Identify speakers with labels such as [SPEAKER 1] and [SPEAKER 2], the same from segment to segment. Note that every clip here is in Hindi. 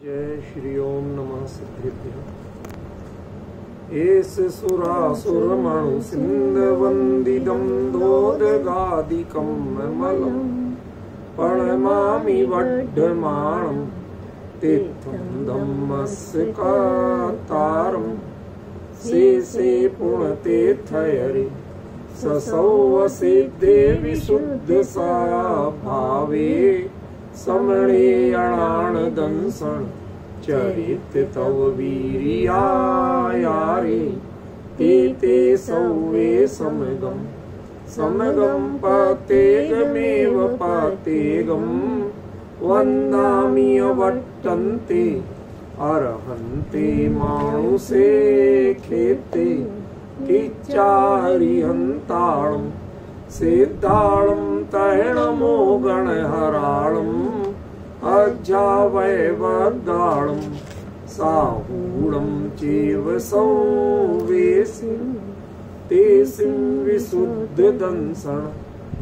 [SPEAKER 1] जय श्री ओम नमः सिद्धेभ्यः। एस सुरासुर मणु सिंध वंदिदं दोदगादिकं मलम् प्रणमामि वड्ढमाणं तीर्थं धम्मस्य कातारं शेषे पुण्यतीर्थहरि ससौवसिद्धे विशुद्ध सा भावे समणे अणानदंसण चरित तव वीर्यायारे ते सौवे समगम समगम पतेगमेव पतेगम वन्दामि अवट्टन्ते अर्हन्ते मानुषे खेते किच्चारिहन्ताणम् सिद्धाणं तैणमो गणहराणं अज्जावैवद्दाणं साहूणं चैव संवेसिं तेसिं विशुद्धदंसण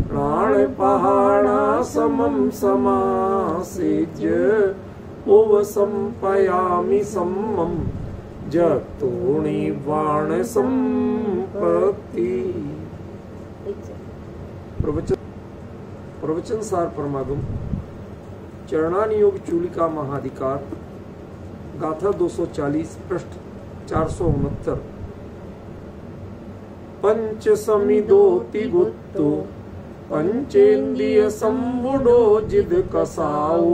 [SPEAKER 1] प्राणपहाणा समं समासेज्य उपसंपयामि सम्मं जतोणिवाण संपत्ति। प्रवचन सार परमागम चरणानियोग चूलिका महाधिकार गाथा 240 पृष्ठ 469। पंच समिदोति गुत्तो पंचेन्द्रिय संबुडो जिद कसाओ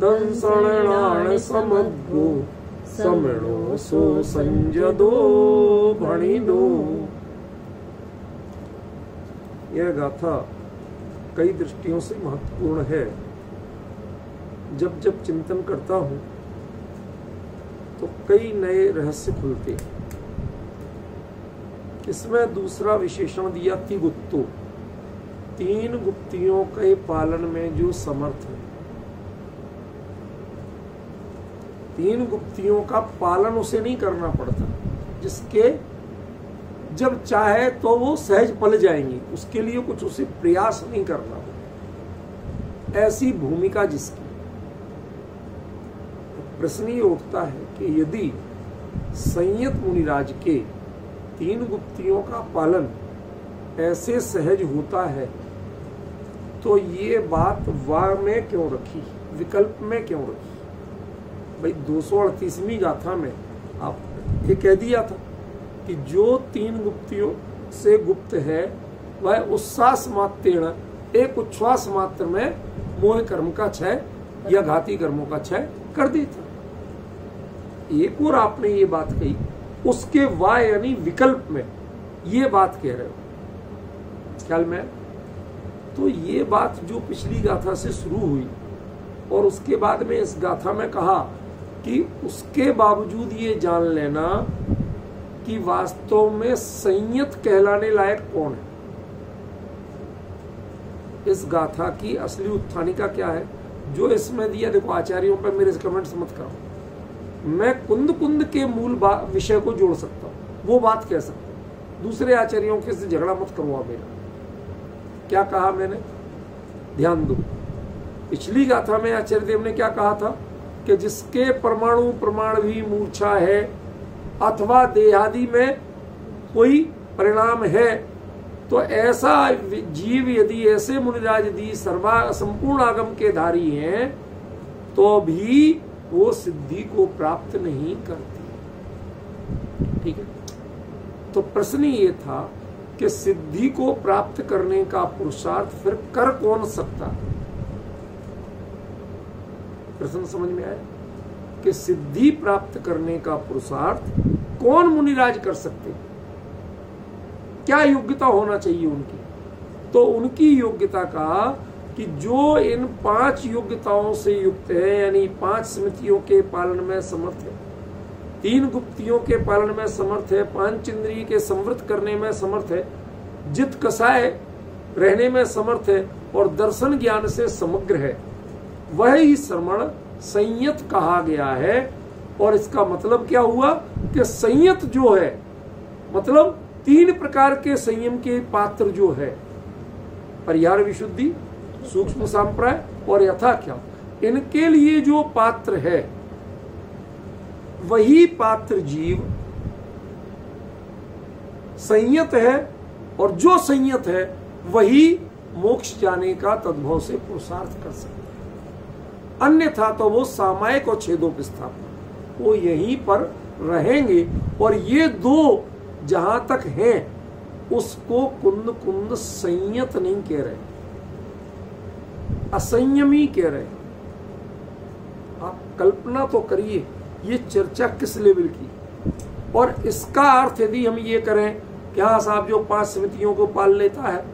[SPEAKER 1] दंसणाण समग्गो समणो सो संजदो भणिदो। यह गाथा कई दृष्टियों से महत्वपूर्ण है। जब जब चिंतन करता हूं तो कई नए रहस्य खुलते हैं। इसमें दूसरा विशेषण दिया तिगुत्तो, तीन गुप्तियों के पालन में जो समर्थ है। तीन गुप्तियों का पालन उसे नहीं करना पड़ता, जिसके जब चाहे तो वो सहज पल जाएंगी, उसके लिए कुछ उसे प्रयास नहीं करना, ऐसी भूमिका जिसकी। प्रश्न ये उठता है कि यदि संयत मुनिराज के तीन गुप्तियों का पालन ऐसे सहज होता है तो ये बात वार में क्यों रखी, विकल्प में क्यों रखी? भाई 238वीं गाथा में आप ये कह दिया था कि जो तीन गुप्तियों से गुप्त है वह उच्छ्वास मात्रेण एक उच्छ्वास मात्र में मोह कर्म का क्षय या घाती कर्मों का क्षय कर देता। एक और आपने ये बात कही, उसके वा यानी विकल्प में ये बात कह रहे हो ख्याल में। तो ये बात जो पिछली गाथा से शुरू हुई और उसके बाद में इस गाथा में कहा कि उसके बावजूद ये जान लेना कि वास्तव में संयत कहलाने लायक कौन है। इस गाथा की असली उत्थानिका क्या है जो इसमें दिया? देखो, आचार्यों पर मेरे कमेंट्स मत करो, मैं कुंद कुंद के मूल विषय को जोड़ सकता हूं, वो बात कह सकता हूं। दूसरे आचार्यों के से झगड़ा मत करवा मेरा। क्या कहा मैंने? ध्यान दो। पिछली गाथा में आचार्य देव ने क्या कहा था कि जिसके परमाणु प्रमाण भी मूर्छा है अथवा देहादि में कोई परिणाम है, तो ऐसा जीव यदि ऐसे मुनिराज यदि संपूर्ण आगम के धारी हैं तो भी वो सिद्धि को प्राप्त नहीं करते। ठीक है, तो प्रश्न ये था कि सिद्धि को प्राप्त करने का पुरुषार्थ फिर कर कौन सकता? प्रश्न समझ में आया कि सिद्धि प्राप्त करने का पुरुषार्थ कौन मुनिराज कर सकते? क्या योग्यता होना चाहिए उनकी? तो उनकी योग्यता का कि जो इन 5 योग्यताओं से युक्त है, यानी 5 समितियों के पालन में समर्थ है, 3 गुप्तियों के पालन में समर्थ है, 5 इंद्रिय के संवृत करने में समर्थ है, जित कसाय रहने में समर्थ है और दर्शन ज्ञान से समग्र है, वह ही श्रमण संयत कहा गया है। और इसका मतलब क्या हुआ कि संयत जो है मतलब 3 प्रकार के संयम के पात्र जो है, परिहार विशुद्धि, सूक्ष्म संप्रदाय और यथा क्या, इनके लिए जो पात्र है वही पात्र जीव संयत है, और जो संयत है वही मोक्ष जाने का तद्भव से पुरुषार्थ कर सकता है। अन्यथा तो वो सामायिक और छेदोपस्थापन, वो यहीं पर रहेंगे। और ये दो जहां तक हैं उसको कुंद कुंद संयत नहीं कह रहे, असंयमी कह रहे। आप कल्पना तो करिए ये चर्चा किस लेवल की। और इसका अर्थ यदि हम ये करें कि हाँ साहब, जो 5 समितियों को पाल लेता है,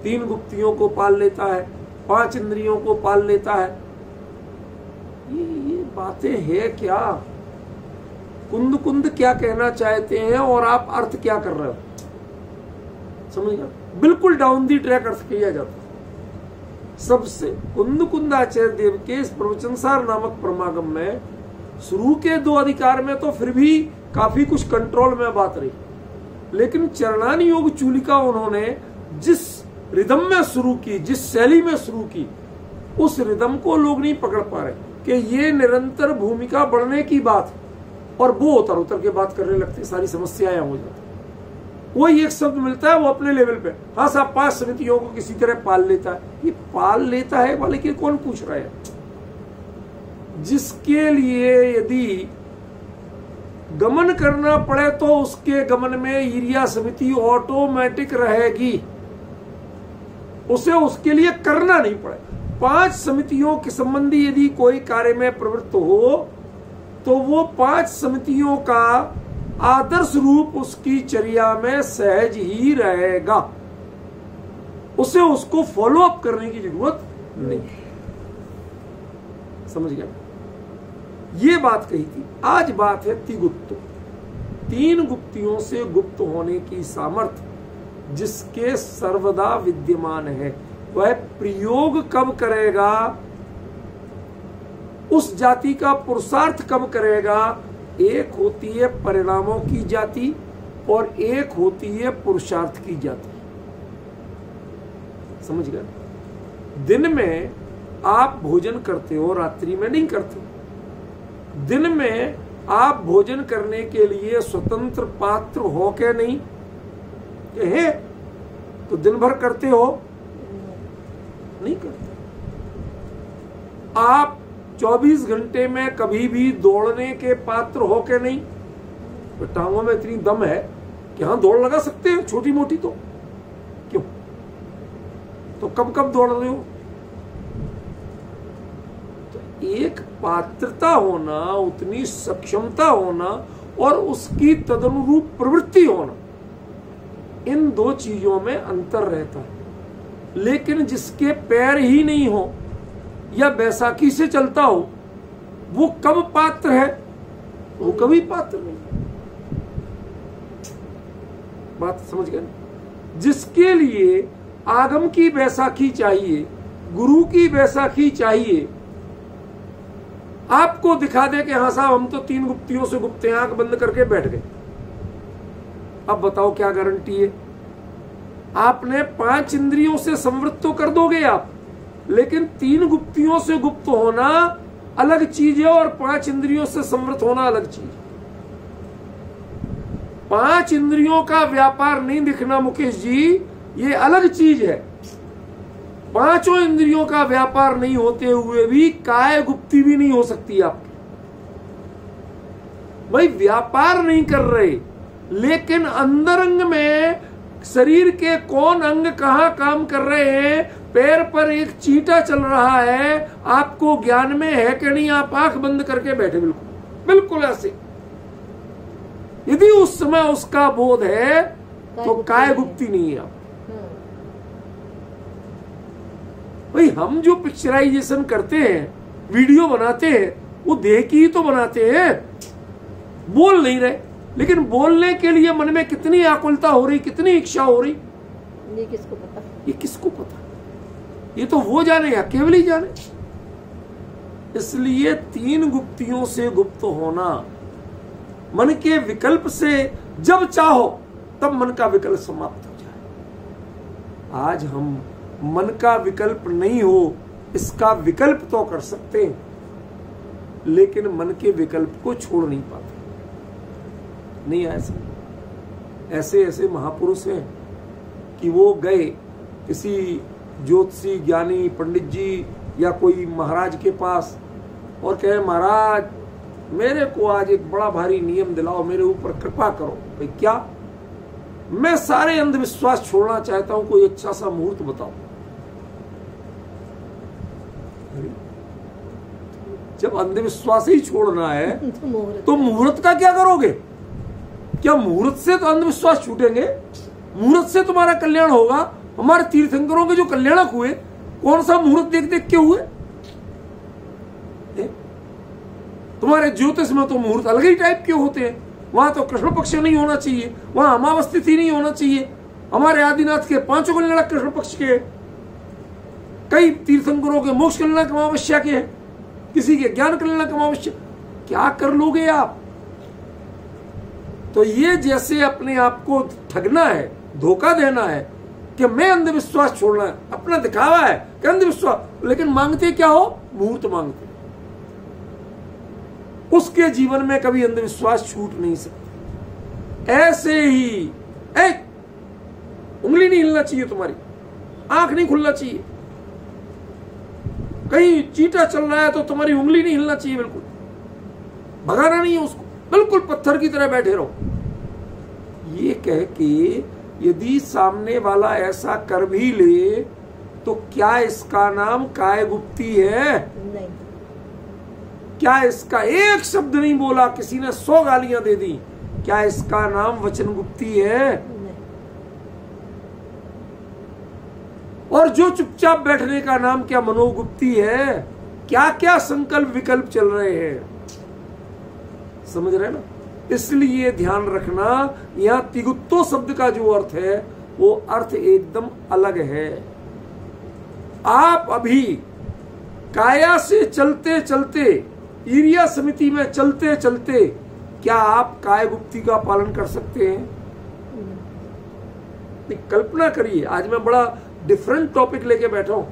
[SPEAKER 1] 3 गुप्तियों को पाल लेता है, 5 इंद्रियों को पाल लेता है, ये बातें है क्या? कुंद कुंद क्या कहना चाहते हैं और आप अर्थ क्या कर रहे हो? समझ गया? बिल्कुल डाउन दी ट्रैक अर्थ किया जाता है सबसे। कुंद कुंदाचार्य देव के इस प्रवचनसार नामक परमागम में शुरू के 2 अधिकार में तो फिर भी काफी कुछ कंट्रोल में बात रही, लेकिन चरणान योग चूलिका उन्होंने जिस रिदम में शुरू की, जिस शैली में शुरू की, उस रिदम को लोग नहीं पकड़ पा रहे कि ये निरंतर भूमिका बढ़ने की बात है, और वो उतर उतर के बात करने लगते, सारी समस्याएं हो जाती। वही एक शब्द मिलता है वो अपने लेवल पे, हाँ साहब 5 समितियों को किसी तरह पाल लेता है। ये पाल लेता है वाले के कौन पूछ रहा है? जिसके लिए यदि गमन करना पड़े तो उसके गमन में ईरिया समिति ऑटोमेटिक रहेगी, उसे उसके लिए करना नहीं पड़े। 5 समितियों के संबंधी यदि कोई कार्य में प्रवृत्त हो तो वो 5 समितियों का आदर्श रूप उसकी चर्या में सहज ही रहेगा, उसे उसको फॉलो अप करने की जरूरत नहीं। समझ गया? ये बात कही थी। आज बात है तिगुप्तो, 3 गुप्तियों से गुप्त होने की सामर्थ्य जिसके सर्वदा विद्यमान है, वह प्रयोग कब करेगा, उस जाति का पुरुषार्थ कब करेगा? एक होती है परिणामों की जाति और एक होती है पुरुषार्थ की जाति। समझ गए? दिन में आप भोजन करते हो, रात्रि में नहीं करते। दिन में आप भोजन करने के लिए स्वतंत्र पात्र हो के नहीं है, तो दिन भर करते हो? नहीं करते। आप 24 घंटे में कभी भी दौड़ने के पात्र हो के नहीं? तो टांगों में इतनी दम है कि हाँ दौड़ लगा सकते हैं छोटी मोटी, तो क्यों? तो कब कब दौड़ रहे हो? तो एक पात्रता होना, उतनी सक्षमता होना और उसकी तदनुरूप प्रवृत्ति होना, इन 2 चीजों में अंतर रहता है। लेकिन जिसके पैर ही नहीं हो या बैसाखी से चलता हो, वो कब पात्र है? वो कभी पात्र नहीं। बात समझ गए? जिसके लिए आगम की बैसाखी चाहिए, गुरु की बैसाखी चाहिए, आपको दिखा दे कि हाँ साहब हम तो 3 गुप्तियों से गुप्त आंख बंद करके बैठ गए, अब बताओ क्या गारंटी है? आपने 5 इंद्रियों से संवृत्त तो कर दोगे आप, लेकिन 3 गुप्तियों से गुप्त होना अलग चीज है और 5 इंद्रियों से संवृत्त होना अलग चीज है। 5 इंद्रियों का व्यापार नहीं दिखना मुकेश जी, ये अलग चीज है। 5 इंद्रियों का व्यापार नहीं होते हुए भी काय गुप्ती भी नहीं हो सकती आपकी। भाई व्यापार नहीं कर रहे, लेकिन अंदरंग में शरीर के कौन अंग कहां काम कर रहे हैं, पैर पर एक चींटा चल रहा है, आपको ज्ञान में है कि नहीं? आप आंख बंद करके बैठे, बिल्कुल बिल्कुल ऐसे। यदि उस समय उसका बोध है तो काय गुप्ती नहीं है आप। भाई हम जो पिक्चराइजेशन करते हैं, वीडियो बनाते हैं, वो देह की ही तो बनाते हैं, बोल नहीं रहे। लेकिन बोलने के लिए मन में कितनी आकुलता हो रही, कितनी इच्छा हो रही,
[SPEAKER 2] ये किसको पता?
[SPEAKER 1] ये किसको पता? ये तो वो जाने या केवल ही जाने। इसलिए 3 गुप्तियों से गुप्त होना, मन के विकल्प से जब चाहो तब मन का विकल्प समाप्त हो जाए। आज हम मन का विकल्प नहीं हो इसका विकल्प तो कर सकते हैं, लेकिन मन के विकल्प को छोड़ नहीं पाते। नहीं ऐसे ऐसे महापुरुष हैं कि वो गए किसी ज्योतिषी ज्ञानी पंडित जी या कोई महाराज के पास और कहे, महाराज मेरे को आज एक बड़ा भारी नियम दिलाओ, मेरे ऊपर कृपा करो। भाई क्या? मैं सारे अंधविश्वास छोड़ना चाहता हूं, कोई अच्छा सा मुहूर्त बताओ। जब अंधविश्वास ही छोड़ना है तो मुहूर्त का क्या करोगे? क्या मुहूर्त से तो अंधविश्वास छूटेंगे? मुहूर्त से तुम्हारा कल्याण होगा? हमारे तीर्थंकरों के जो कल्याणक हुए, कौन सा मुहूर्त देख देख के हुए? तुम्हारे ज्योतिष में तो मुहूर्त अलग ही टाइप के होते हैं। वहां तो कृष्ण पक्ष नहीं होना चाहिए, वहां अमावस्या तिथि नहीं होना चाहिए। हमारे आदिनाथ के 5 कल्याणक कृष्ण पक्ष के, कई तीर्थंकरों के मोक्ष कल्याणक अमावस्या के हैं, किसी के ज्ञान कल्याणक अमावस्या। क्या कर लोगे आप? तो ये जैसे अपने आप को ठगना है, धोखा देना है कि मैं अंधविश्वास छोड़ना है, अपना दिखावा है कि अंधविश्वास, लेकिन मांगते क्या हो? मुहूर्त मांगते। उसके जीवन में कभी अंधविश्वास छूट नहीं सकता। ऐसे ही उंगली नहीं हिलना चाहिए, तुम्हारी आंख नहीं खुलना चाहिए। कहीं चींटा चल रहा है तो तुम्हारी उंगली नहीं हिलना चाहिए, बिल्कुल भगाना नहीं है उसको, बिल्कुल पत्थर की तरह बैठे रहो। ये कह के यदि सामने वाला ऐसा कर भी ले तो क्या इसका नाम कायगुप्ती है? नहीं। क्या इसका एक शब्द नहीं बोला, किसी ने 100 गालियां दे दी, क्या इसका नाम वचनगुप्ती है? नहीं। और जो चुपचाप बैठने का नाम क्या मनोगुप्ती है? क्या क्या संकल्प विकल्प चल रहे हैं, समझ रहे ना? इसलिए ध्यान रखना, यहां तिगुत्तो शब्द का जो अर्थ है वो अर्थ एकदम अलग है। आप अभी काया से चलते चलते, ईरिया समिति में चलते चलते, क्या आप कायगुप्ती का पालन कर सकते हैं? कल्पना करिए, आज मैं बड़ा डिफरेंट टॉपिक लेके बैठा हूं,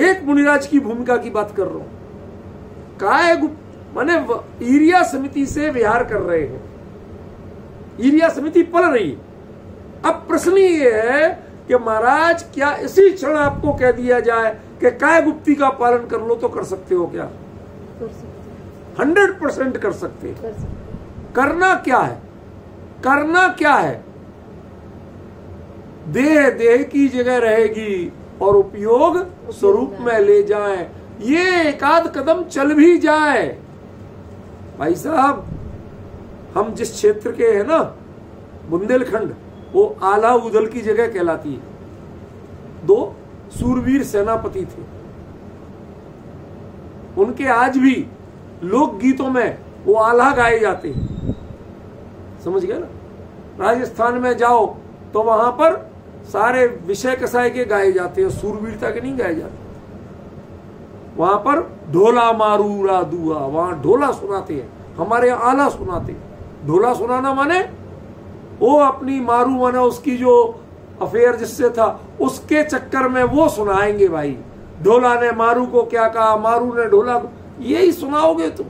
[SPEAKER 1] एक मुनिराज की भूमिका की बात कर रहा हूं। कायगुप्त माने ईरिया समिति से विहार कर रहे हैं, ईरिया समिति पल रही। अब प्रश्न ये है कि महाराज क्या इसी क्षण आपको कह दिया जाए कि कायगुप्ती का पालन कर लो तो कर सकते हो क्या? कर सकते, 100% कर सकते हैं। करना क्या है? करना क्या है? देह देह की जगह रहेगी और उपयोग स्वरूप में ले जाए। ये एकाध कदम चल भी जाए। भाई साहब, हम जिस क्षेत्र के हैं ना, बुंदेलखंड, वो आला उदल की जगह कहलाती है। 2 सूरवीर सेनापति थे, उनके आज भी लोक गीतों में वो आल्हा गाए जाते हैं, समझ गए ना? राजस्थान में जाओ तो वहां पर सारे विषय कसाय के गाए जाते हैं, सूरवीरता के नहीं गाए जाते। वहां पर ढोला मारू रा दुआ, वहां ढोला सुनाते हैं, हमारे यहाँ आला सुनाते हैं। ढोला सुनाना माने वो अपनी मारू माना उसकी जो अफेयर जिससे था उसके चक्कर में वो सुनाएंगे। भाई ढोला ने मारू को क्या कहा, मारू ने ढोला को, यही सुनाओगे तुम।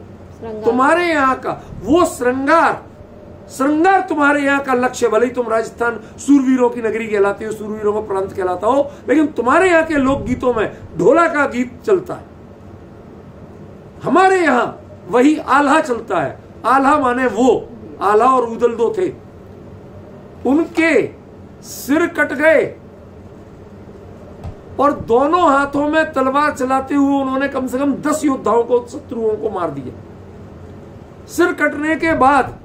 [SPEAKER 1] तुम्हारे यहाँ का वो श्रृंगार तुम्हारे यहाँ का लक्ष्य, भले ही तुम राजस्थान सूरवीरों की नगरी कहलाती हो, सूरवीरों का प्रांत कहलाता हो, लेकिन तुम्हारे यहाँ के लोक गीतों में ढोला का गीत चलता है। हमारे यहाँ वही आल्हा चलता है। आल्हा माने वो, आल्हा और उदल 2 थे, उनके सिर कट गए और दोनों हाथों में तलवार चलाते हुए उन्होंने कम से कम 10 योद्धाओं को, शत्रुओं को मार दिया। सिर कटने के बाद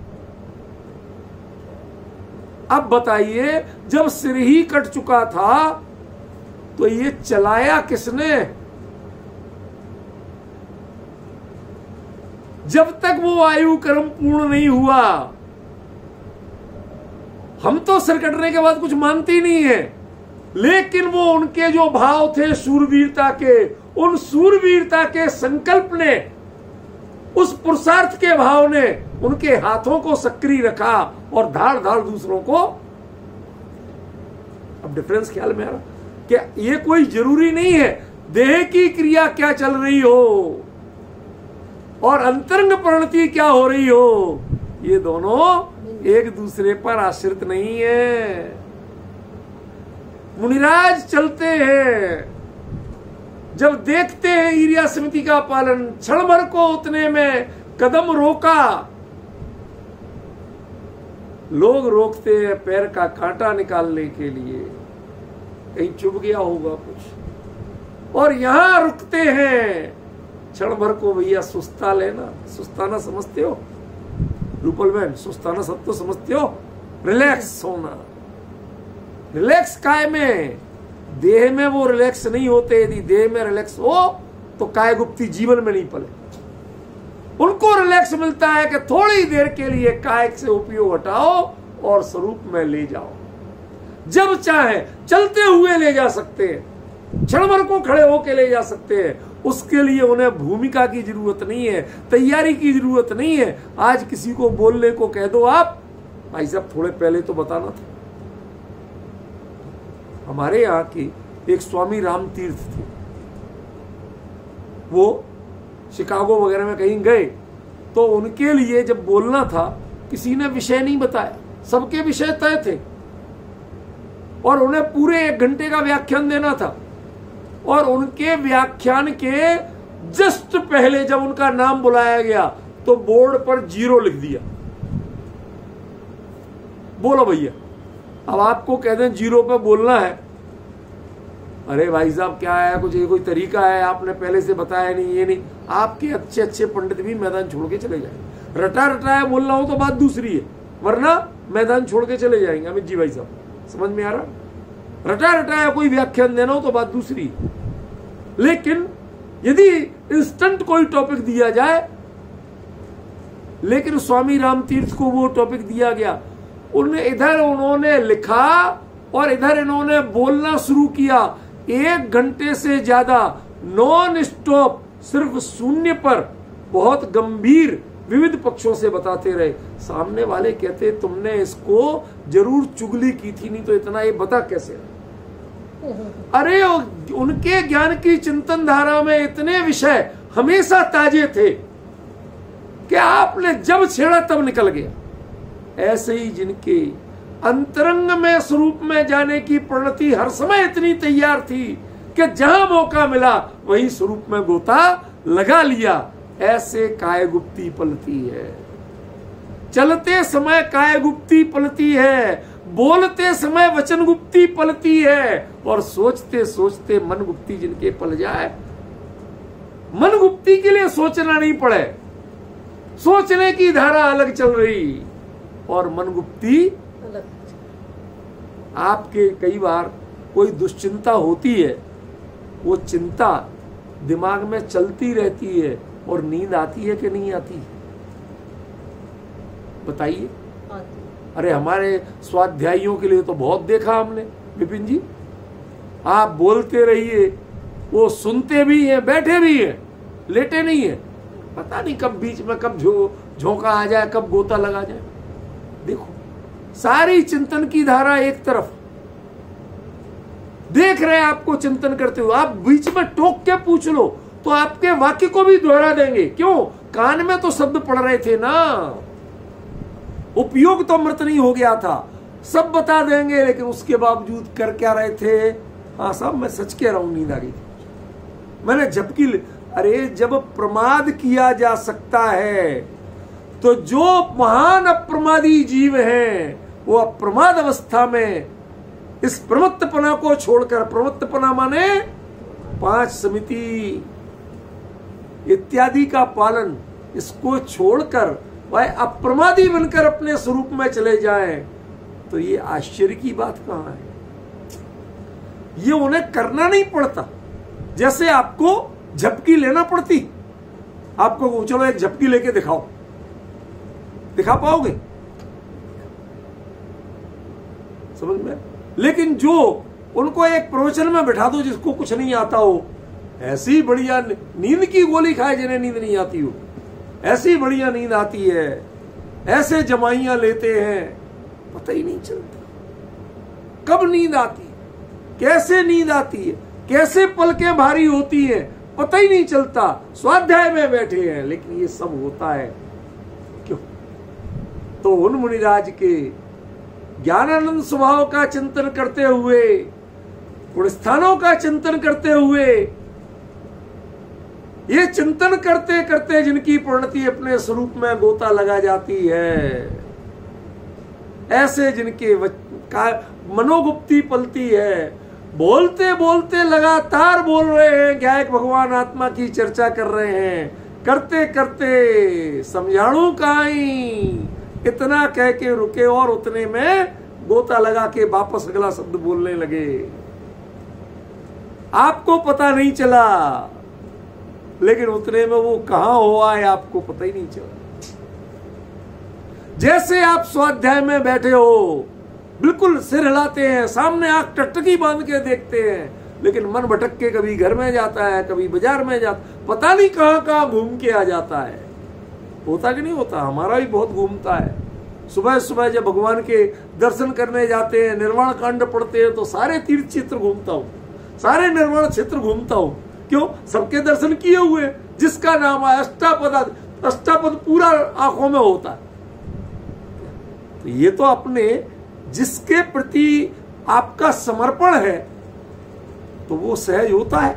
[SPEAKER 1] अब बताइए, जब सिर ही कट चुका था तो ये चलाया किसने? जब तक वो आयु कर्म पूर्ण नहीं हुआ, हम तो सिर कटने के बाद कुछ मानते ही नहीं है, लेकिन वो उनके जो भाव थे शूरवीरता के, उन शूरवीरता के संकल्प ने, उस पुरुषार्थ के भाव ने उनके हाथों को सक्रिय रखा और धाड़ धाड़ दूसरों को। अब डिफरेंस ख्याल में आ रहा? क्या ये कोई जरूरी नहीं है देह की क्रिया क्या चल रही हो और अंतरंग परिणति क्या हो रही हो, ये दोनों एक दूसरे पर आश्रित नहीं है। मुनिराज चलते हैं, जब देखते हैं ईर्ष्या समिति का पालन, क्षण भर को उतने में कदम रोका। लोग रोकते हैं पैर का कांटा निकालने के लिए, कहीं चुभ गया होगा कुछ, और यहां रुकते हैं क्षण भर को। भैया सुस्ता लेना, सुस्ताना समझते हो रूपल बहन, सुस्ताना सब तो समझते हो, रिलैक्स होना। रिलैक्स काय में, देह में वो रिलैक्स नहीं होते। यदि देह में रिलैक्स हो तो काय गुप्ती जीवन में नहीं पले। उनको रिलैक्स मिलता है कि थोड़ी देर के लिए काय से उपयोग हटाओ और स्वरूप में ले जाओ। जब चाहे चलते हुए ले जा सकते हैं, क्षण भर को खड़े होके ले जा सकते हैं। उसके लिए उन्हें भूमिका की जरूरत नहीं है, तैयारी की जरूरत नहीं है। आज किसी को बोलने को कह दो, आप भाई साहब थोड़े पहले तो बताना था। हमारे यहाँ के एक स्वामी राम तीर्थ थे, वो शिकागो वगैरह में कहीं गए तो उनके लिए जब बोलना था किसी ने विषय नहीं बताया, सबके विषय तय थे और उन्हें पूरे 1 घंटे का व्याख्यान देना था। और उनके व्याख्यान के जस्ट पहले जब उनका नाम बुलाया गया तो बोर्ड पर 0 लिख दिया। बोलो भैया, अब आपको कह दें 0 पे बोलना है, अरे भाई साहब क्या है, कुछ ये कोई तरीका है, आपने पहले से बताया नहीं, ये नहीं। आपके अच्छे अच्छे पंडित भी मैदान छोड़ के चले जाएंगे। रटा रटाया बोलना हो तो बात दूसरी है, वरना मैदान छोड़ के चले जाएंगे। अमित जी भाई साहब समझ में आ रहा? रटा रटाया कोई व्याख्यान देना हो तो बात दूसरी है। लेकिन यदि इंस्टेंट कोई टॉपिक दिया जाए, लेकिन स्वामी राम तीर्थ को वो टॉपिक दिया गया, इधर उन्होंने लिखा और इधर इन्होंने बोलना शुरू किया। 1 घंटे से ज्यादा नॉन स्टॉप, सिर्फ शून्य पर बहुत गंभीर विविध पक्षों से बताते रहे। सामने वाले कहते तुमने इसको जरूर चुगली की थी, नहीं तो इतना ये बता कैसे। अरे उनके ज्ञान की चिंतन धारा में इतने विषय हमेशा ताजे थे कि आपने जब छेड़ा तब निकल गया। ऐसे ही जिनके अंतरंग में स्वरूप में जाने की प्रवृत्ति हर समय इतनी तैयार थी कि जहां मौका मिला वहीं स्वरूप में गोता लगा लिया, ऐसे काय गुप्ती पलती है। चलते समय काय गुप्ती पलती है, बोलते समय वचन गुप्ती पलती है, और सोचते सोचते मन गुप्ती जिनके पल जाए। मन गुप्ती के लिए सोचना नहीं पड़े, सोचने की धारा अलग चल रही और मन गुप्ती अलग। आपके कई बार कोई दुश्चिंता होती है, वो चिंता दिमाग में चलती रहती है और नींद आती है कि नहीं आती? बताइए। अरे हमारे स्वाध्यायियों के लिए तो बहुत देखा हमने विपिन जी। आप बोलते रहिए, वो सुनते भी हैं, बैठे भी हैं, लेटे नहीं है। पता नहीं कब बीच में कब झोंका आ जाए, कब गोता लगा जाए। देखो सारी चिंतन की धारा एक तरफ, देख रहे हैं आपको चिंतन करते हुए। आप बीच में टोक के पूछ लो तो आपके वाक्य को भी दोहरा देंगे। क्यों? कान में तो शब्द पड़ रहे थे ना, उपयोग तो अमृत नहीं हो गया था, सब बता देंगे। लेकिन उसके बावजूद कर क्या रहे थे? हाँ साहब मैं सच कह रहा हूं, नींद आ गई थी। मैंने झपकी, अरे जब प्रमाद किया जा सकता है तो जो महान अप्रमादी जीव हैं वो अप्रमाद अवस्था में इस प्रमत्तपना को छोड़कर, प्रमत्तपना माने 5 समिति इत्यादि का पालन, इसको छोड़कर वह अप्रमादी बनकर अपने स्वरूप में चले जाएं, तो ये आश्चर्य की बात कहां है? ये उन्हें करना नहीं पड़ता, जैसे आपको झपकी लेना पड़ती। आपको चलो एक झपकी लेके दिखाओ, दिखा पाओगे? समझ में? लेकिन जो उनको एक प्रवचन में बैठा दो जिसको कुछ नहीं आता हो, ऐसी बढ़िया नींद की गोली खाए जिन्हें नींद नहीं आती हो, ऐसी बढ़िया नींद आती है, ऐसे जमाइयां लेते हैं, पता ही नहीं चलता कब नींद आती। कैसे नींद आती है, कैसे पलकें भारी होती हैं, पता ही नहीं चलता। स्वाध्याय में बैठे हैं, लेकिन ये सब होता है क्यों? तो उन मुनिराज के ज्ञानानंद स्वभाव का चिंतन करते हुए, उन स्थानों का चिंतन करते हुए, ये चिंतन करते करते जिनकी परिणति अपने स्वरूप में गोता लगा जाती है, ऐसे जिनके मनोगुप्ती पलती है, बोलते बोलते लगातार बोल रहे हैं, गायक भगवान आत्मा की चर्चा कर रहे हैं, करते करते समझाणु काई, इतना कह के रुके और उतने में गोता लगा के वापस अगला शब्द बोलने लगे। आपको पता नहीं चला, लेकिन उतने में वो कहां हुआ है आपको पता ही नहीं चला। जैसे आप स्वाध्याय में बैठे हो, बिल्कुल सिर हिलाते हैं, सामने आंख टकटकी बांध के देखते हैं, लेकिन मन भटक के कभी घर में जाता है, कभी बाजार में जाता, पता नहीं कहां कहां घूम के आ जाता है। होता कि नहीं होता? हमारा भी बहुत घूमता है। सुबह सुबह जब भगवान के दर्शन करने जाते हैं, निर्वाण कांड पढ़ते हैं, तो सारे तीर्थ क्षेत्र घूमता हूं, सारे निर्वाण क्षेत्र घूमता हूं। क्यों? सबके दर्शन किए हुए, जिसका नाम है अष्टापद, अष्टापद पूरा आंखों में होता है। तो ये तो अपने जिसके प्रति आपका समर्पण है, तो वो सहज होता है।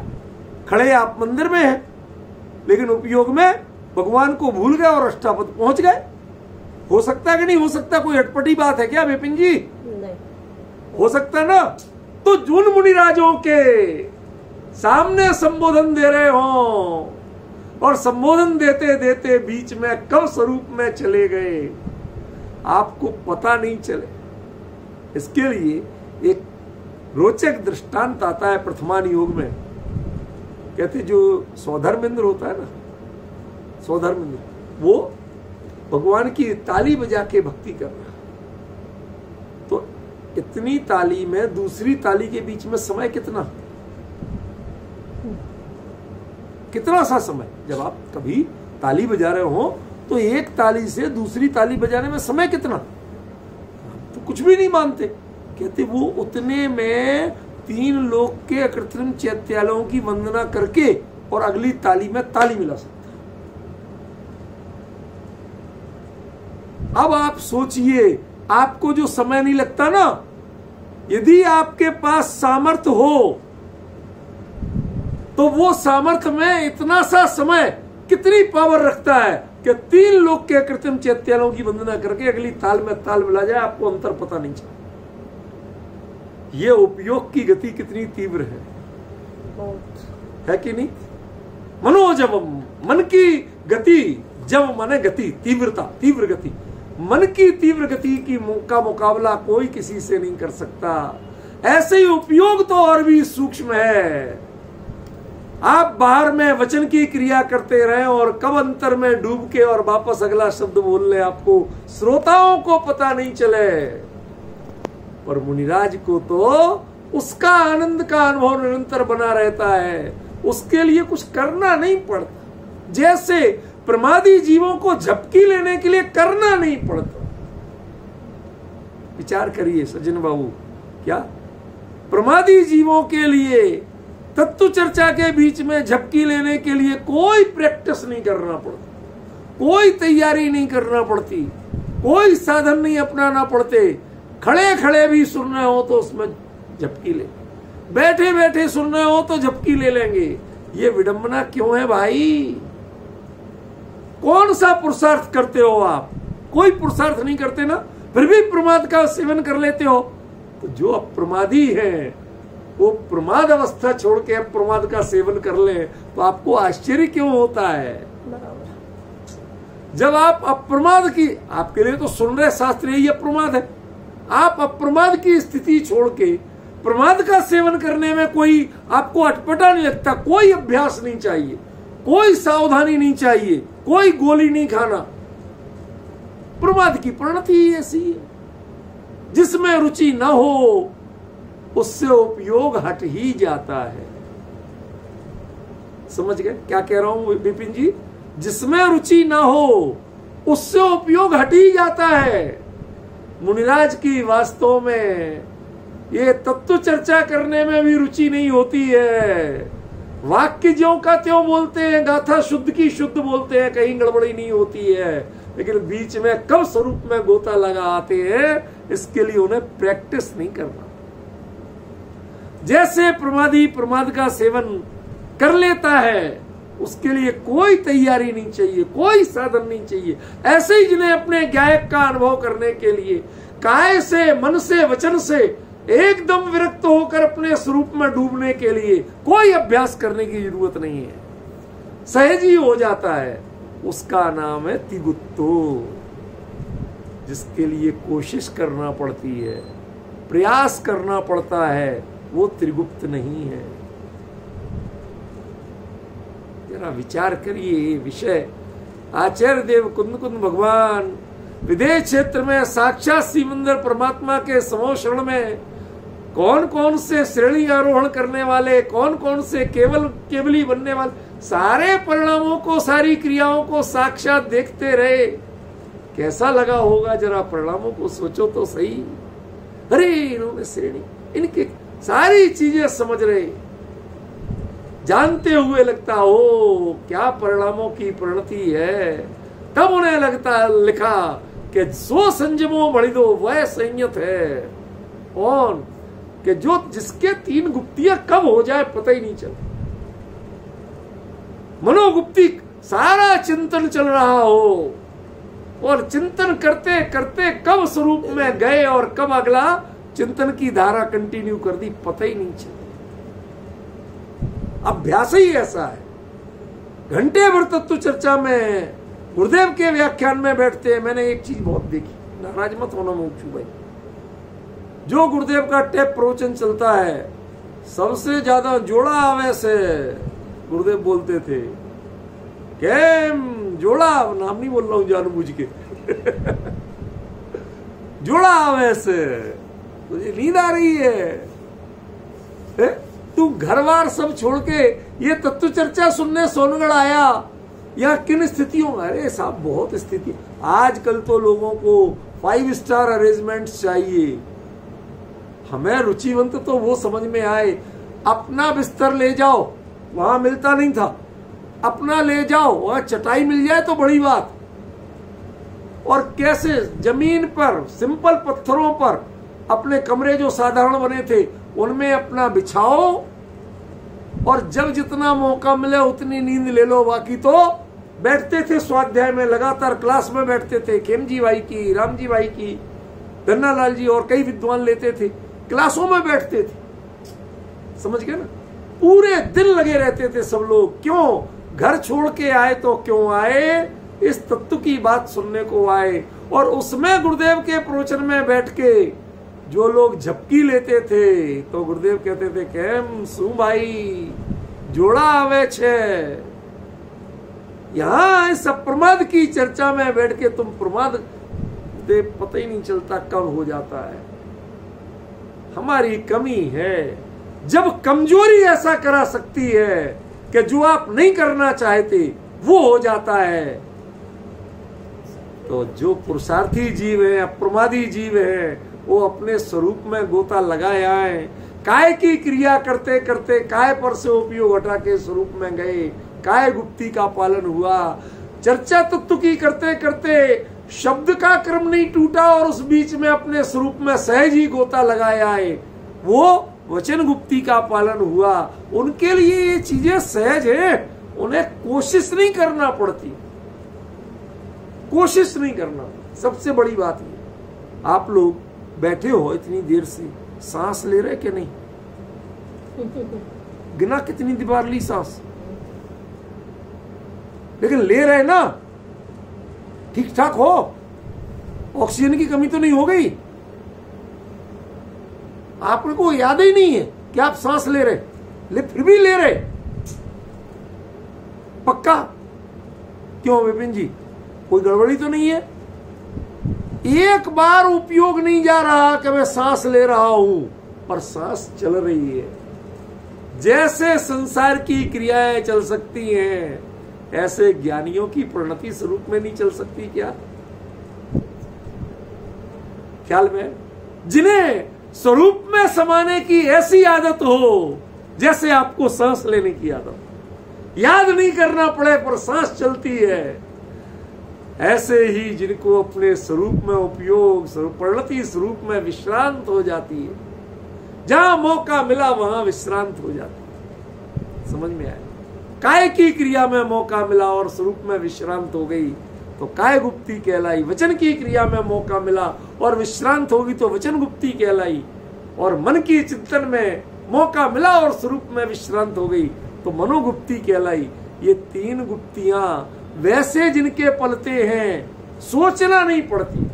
[SPEAKER 1] खड़े आप मंदिर में हैं, लेकिन उपयोग में भगवान को भूल गए और अष्टापद पहुंच गए। हो सकता है कि नहीं हो सकता? कोई अटपटी बात है क्या विपिन जी?
[SPEAKER 2] नहीं।
[SPEAKER 1] हो सकता है ना? तो जुन मुनिराजों के सामने संबोधन दे रहे हो और संबोधन देते देते बीच में कब स्वरूप में चले गए आपको पता नहीं चले। इसके लिए एक रोचक दृष्टांत आता है प्रथमान योग में। कहते जो स्वधर्मेंद्र होता है ना, स्वधर्मेंद्र, वो भगवान की ताली बजा के भक्ति कर रहा है। तो इतनी ताली में दूसरी ताली के बीच में समय कितना सा समय? जब आप कभी ताली बजा रहे हो तो एक ताली से दूसरी ताली बजाने में समय कितना? तो कुछ भी नहीं मानते। कहते वो उतने में 3 लोक के अकृत्रिम चैत्यालयों की वंदना करके और अगली ताली में ताली मिला सकता। अब आप सोचिए, आपको जो समय नहीं लगता ना, यदि आपके पास सामर्थ्य हो तो वो सामर्थ्य में इतना सा समय कितनी पावर रखता है कि 3 लोक के कृत्रिम चैत्यालयों की वंदना करके अगली ताल में ताल मिला जाए, आपको अंतर पता नहीं चला। ये उपयोग की गति कितनी तीव्र है कि नहीं? मनोजवम, मन की गति, जब माने गति, तीव्रता, तीव्र गति, मन की तीव्र गति का मुकाबला कोई किसी से नहीं कर सकता। ऐसे ही उपयोग तो और भी सूक्ष्म है। आप बाहर में वचन की क्रिया करते रहें और कब अंतर में डूब के और वापस अगला शब्द बोल ले, आपको श्रोताओं को पता नहीं चले। पर मुनिराज को तो उसका आनंद का अनुभव निरंतर बना रहता है, उसके लिए कुछ करना नहीं पड़ता। जैसे प्रमादी जीवों को झपकी लेने के लिए करना नहीं पड़ता। विचार करिए सज्जन बाबू, क्या प्रमादी जीवों के लिए तत्व चर्चा के बीच में झपकी लेने के लिए कोई प्रैक्टिस नहीं करना पड़ता, कोई तैयारी नहीं करना पड़ती, कोई साधन नहीं अपनाना पड़ते। खड़े खड़े भी सुन रहे हो तो उसमें झपकी ले, बैठे बैठे सुन रहे हो तो झपकी ले लेंगे। ये विडंबना क्यों है भाई? कौन सा पुरुषार्थ करते हो आप? कोई पुरुषार्थ नहीं करते ना, फिर भी प्रमाद का सेवन कर लेते हो। तो जो अप्रमादी है वो प्रमाद अवस्था छोड़ के अप्रमाद का सेवन कर ले, तो आपको आश्चर्य क्यों होता है? जब आप अप्रमाद की, आपके लिए तो सुन रहे शास्त्र यही अप्रमाद है, आप अप्रमाद की स्थिति छोड़ के प्रमाद का सेवन करने में कोई आपको अटपटा नहीं लगता। कोई अभ्यास नहीं चाहिए, कोई सावधानी नहीं चाहिए, कोई गोली नहीं खाना। प्रमाद की परिणति ऐसी है, जिसमें रुचि न हो उससे उपयोग हट ही जाता है। समझ गए क्या कह रहा हूं विपिन जी? जिसमें रुचि ना हो उससे उपयोग हट ही जाता है। मुनिराज की वास्तव में ये तत्व चर्चा करने में भी रुचि नहीं होती है। वाक्य ज्यों का त्यों बोलते हैं, गाथा शुद्ध की शुद्ध बोलते हैं, कहीं गड़बड़ी नहीं होती है, लेकिन बीच में कब स्वरूप में गोता लगा आते हैं, इसके लिए उन्हें प्रैक्टिस नहीं करना। जैसे प्रमादी प्रमाद का सेवन कर लेता है, उसके लिए कोई तैयारी नहीं चाहिए, कोई साधन नहीं चाहिए। ऐसे ही जिन्हें अपने गायक का अनुभव करने के लिए काय से, मन से, वचन से एकदम विरक्त होकर अपने स्वरूप में डूबने के लिए कोई अभ्यास करने की जरूरत नहीं है, सहज ही हो जाता है। उसका नाम है तिगुत्तो। जिसके लिए कोशिश करना पड़ती है, प्रयास करना पड़ता है, वो त्रिगुप्त नहीं है। जरा विचार करिए विषय। आचार्य देव कुंद कुंद भगवान विदेश क्षेत्र में साक्षात सिमंदर परमात्मा के समोषण में कौन कौन से श्रेणी आरोहण करने वाले, कौन कौन से केवली बनने वाले, सारे परिणामों को, सारी क्रियाओं को साक्षात देखते रहे। कैसा लगा होगा, जरा परिणामों को सोचो तो सही। अरे इन्होंने श्रेणी, इनके सारी चीजें समझ रहे, जानते हुए लगता हो क्या परिणामों की परिणति है। तब उन्हें लगता लिखा कि सो संयमो बढ़ी दो वह संयत है। कौन कि जो जिसके 3 गुप्तियां कब हो जाए पता ही नहीं चलता। मनोगुप्ती सारा चिंतन चल रहा हो और चिंतन करते करते कब स्वरूप में गए और कब अगला चिंतन की धारा कंटिन्यू कर दी, पता ही नहीं चला। अभ्यास ही ऐसा है। घंटे भर तत्व चर्चा में गुरुदेव के व्याख्यान में बैठते हैं। मैंने एक चीज बहुत देखी, नाराज मत होना मोक्षू भाई, जो गुरुदेव का टेप प्रवचन चलता है सबसे ज्यादा जोड़ा आवे से गुरुदेव बोलते थे। केम जोड़ा, नाम नहीं बोल रहा हूं जानबूझ के जोड़ा आवे से तुझे नींद आ रही है, तू घर बार सब छोड़ के ये तत्व चर्चा सुनने सोनगढ़ आया, या किन स्थितियों में? अरे साहब बहुत स्थिति। आजकल तो लोगों को 5 स्टार अरेंजमेंट चाहिए। हमें रुचिवंत तो वो समझ में आए, अपना बिस्तर ले जाओ, वहां मिलता नहीं था, अपना ले जाओ, वहां चटाई मिल जाए तो बड़ी बात। और कैसे जमीन पर सिंपल पत्थरों पर अपने कमरे जो साधारण बने थे उनमें अपना बिछाओ, और जब जितना मौका मिले उतनी नींद ले लो। बाकी तो बैठते थे स्वाध्याय में, लगातार क्लास में बैठते थे। खेमजी भाई की, रामजी भाई की, गन्नालाल जी और कई विद्वान लेते थे, क्लासों में बैठते थे। समझ गए ना? पूरे दिन लगे रहते थे सब लोग। क्यों? घर छोड़ के आए तो क्यों आए? इस तत्व की बात सुनने को आए। और उसमें गुरुदेव के प्रवचन में बैठ के जो लोग झपकी लेते थे तो गुरुदेव कहते थे केम सू भाई जोड़ा आवे छे। यहां इस अप्रमाद की चर्चा में बैठ के तुम प्रमाद दे, पता ही नहीं चलता कब हो जाता है। हमारी कमी है। जब कमजोरी ऐसा करा सकती है कि जो आप नहीं करना चाहते वो हो जाता है, तो जो पुरुषार्थी जीव है, अप्रमादी जीव है, वो अपने स्वरूप में गोता लगाए आए। काय की क्रिया करते करते काय पर से उपयोग हटा के स्वरूप में गए, काय गुप्ती का पालन हुआ। चर्चा तत्व की करते करते शब्द का क्रम नहीं टूटा और उस बीच में अपने स्वरूप में सहज ही गोता लगाए आए, वो वचन गुप्ती का पालन हुआ। उनके लिए ये चीजें सहज है, उन्हें कोशिश नहीं करना पड़ती। कोशिश नहीं करना सबसे बड़ी बात है। आप लोग बैठे हो इतनी देर से, सांस ले रहे कि नहीं? गिना कितनी बार ली सांस? लेकिन ले रहे ना, ठीक ठाक हो, ऑक्सीजन की कमी तो नहीं हो गई? आपको याद ही नहीं है कि आप सांस ले रहे, फिर भी ले रहे पक्का? क्यों विपिन जी, कोई गड़बड़ी तो नहीं है? एक बार उपयोग नहीं जा रहा कि मैं सांस ले रहा हूं, पर सांस चल रही है। जैसे संसार की क्रियाएं चल सकती हैं, ऐसे ज्ञानियों की परिणति स्वरूप में नहीं चल सकती क्या? ख्याल में जिन्हें स्वरूप में समाने की ऐसी आदत हो जैसे आपको सांस लेने की आदत, याद नहीं करना पड़े पर सांस चलती है। ऐसे ही जिनको अपने स्वरूप में उपयोग, परिणति स्वरूप में विश्रांत हो जाती है, जहां मौका मिला वहां विश्रांत हो जाती है। समझ में आया? काय की क्रिया में मौका मिला और स्वरूप में विश्रांत हो गई तो काय गुप्ती कहलाई। वचन की क्रिया में मौका मिला और विश्रांत होगी तो वचन गुप्ती कहलाई। और मन की चिंतन में मौका मिला और स्वरूप में विश्रांत हो गई तो मनोगुप्ती कहलाई। ये तीन गुप्तियां वैसे जिनके पलते हैं, सोचना नहीं पड़ती,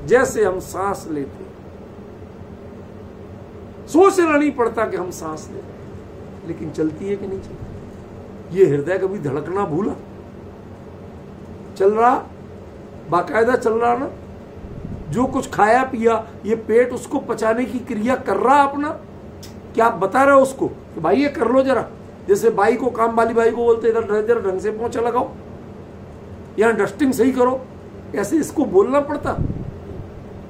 [SPEAKER 1] जैसे हम सांस लेते, सोचना नहीं पड़ता कि हम सांस लेते, लेकिन चलती है कि नहीं चलती। ये हृदय कभी धड़कना भूला? चल रहा, बाकायदा चल रहा ना। जो कुछ खाया पिया, ये पेट उसको पचाने की क्रिया कर रहा अपना। क्या आप बता रहे हो उसको कि भाई ये कर लो जरा? जैसे बाई को, काम वाली बाई को बोलते इधर ढंग से पोंछा लगाओ, यहां डस्टिंग सही करो, ऐसे इसको बोलना पड़ता?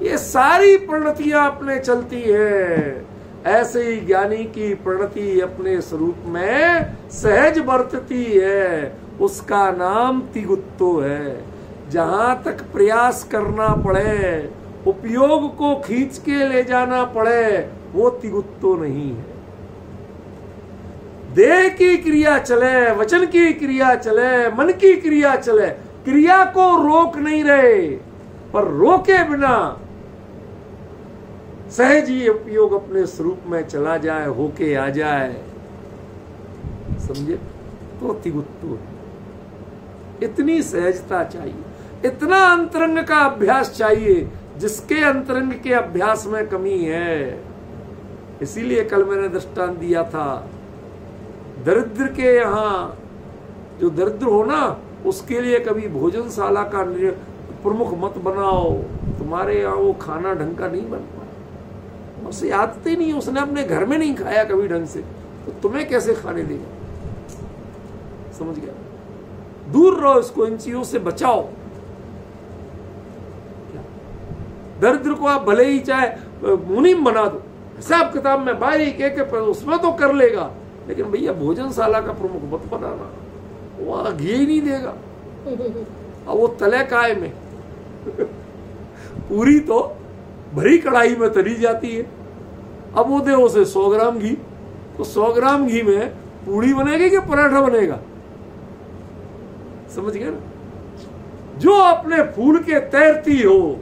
[SPEAKER 1] ये सारी परिणतियां अपने चलती है। ऐसे ही ज्ञानी की परिणति अपने स्वरूप में सहज बरतती है, उसका नाम तिगुत्तो है। जहां तक प्रयास करना पड़े, उपयोग को खींच के ले जाना पड़े, वो तिगुत्तो नहीं है। देह की क्रिया चले, वचन की क्रिया चले, मन की क्रिया चले, क्रिया को रोक नहीं रहे, पर रोके बिना सहज ही उपयोग अपने स्वरूप में चला जाए, होके आ जाए, समझे? तो तिगुत्तो है। इतनी सहजता चाहिए, इतना अंतरंग का अभ्यास चाहिए, जिसके अंतरंग के अभ्यास में कमी है। इसीलिए कल मैंने दृष्टांत दिया था, दरिद्र के यहाँ जो दरिद्र हो ना, उसके लिए कभी भोजनशाला का प्रमुख मत बनाओ। तुम्हारे यहाँ वो खाना ढंग का नहीं बन पाया, उसे आदत ही नहीं, उसने अपने घर में नहीं खाया कभी ढंग से, तो तुम्हें कैसे खाने देगा? समझ गया? दूर रहो, इसको, इन चीजों से बचाओ। दरिद्र को आप भले ही चाहे मुनीम बना दो, हिसाब किताब में बारीक एक उसमें तो कर लेगा, लेकिन भैया भोजनशाला का प्रमुख मत बनाना, वहां घी ही नहीं देगा। अब वो तले काय में पूरी तो भरी कढ़ाई में तली जाती है, अब वो दे उसे 100 ग्राम घी, तो 100 ग्राम घी में पूड़ी बनेगी कि पराठा बनेगा? समझ गए ना? जो अपने फूल के तैरती हो,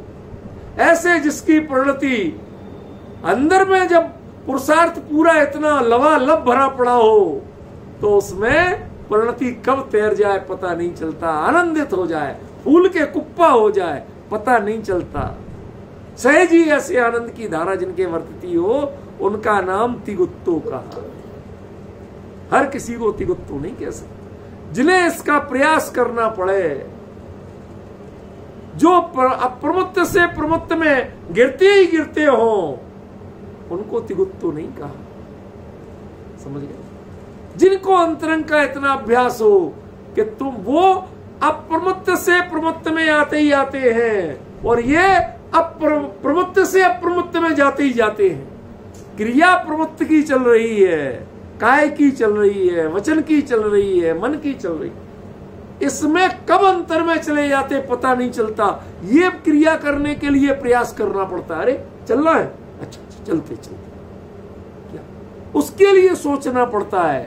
[SPEAKER 1] ऐसे जिसकी परिणति अंदर में जब पुरुषार्थ पूरा इतना लबालब भरा पड़ा हो, तो उसमें परिणति कब तैर जाए पता नहीं चलता, आनंदित हो जाए, फूल के कुप्पा हो जाए, पता नहीं चलता। सहज ही ऐसे आनंद की धारा जिनके वर्तती हो, उनका नाम तिगुत्तो कहा। हर किसी को तिगुत्तो नहीं कह सकते, जिन्हें इसका प्रयास करना पड़े, जो अप्रमुक्त से प्रमुक्त में गिरते ही गिरते हो, उनको तिगुत्तो नहीं कहा। समझ गए? जिनको अंतरंग का इतना अभ्यास हो कि तुम वो अप्रमुक्त से प्रमुक्त में आते ही आते हैं, और ये प्रमुक्त से अप्रमुक्त में जाते ही जाते हैं। क्रिया प्रमुक्त की चल रही है, काय की चल रही है, वचन की चल रही है, मन की चल रही है। इसमें कब अंतर में चले जाते पता नहीं चलता। ये क्रिया करने के लिए प्रयास करना पड़ता है। अरे चलना है, अच्छा चलते चलते, क्या उसके लिए सोचना पड़ता है,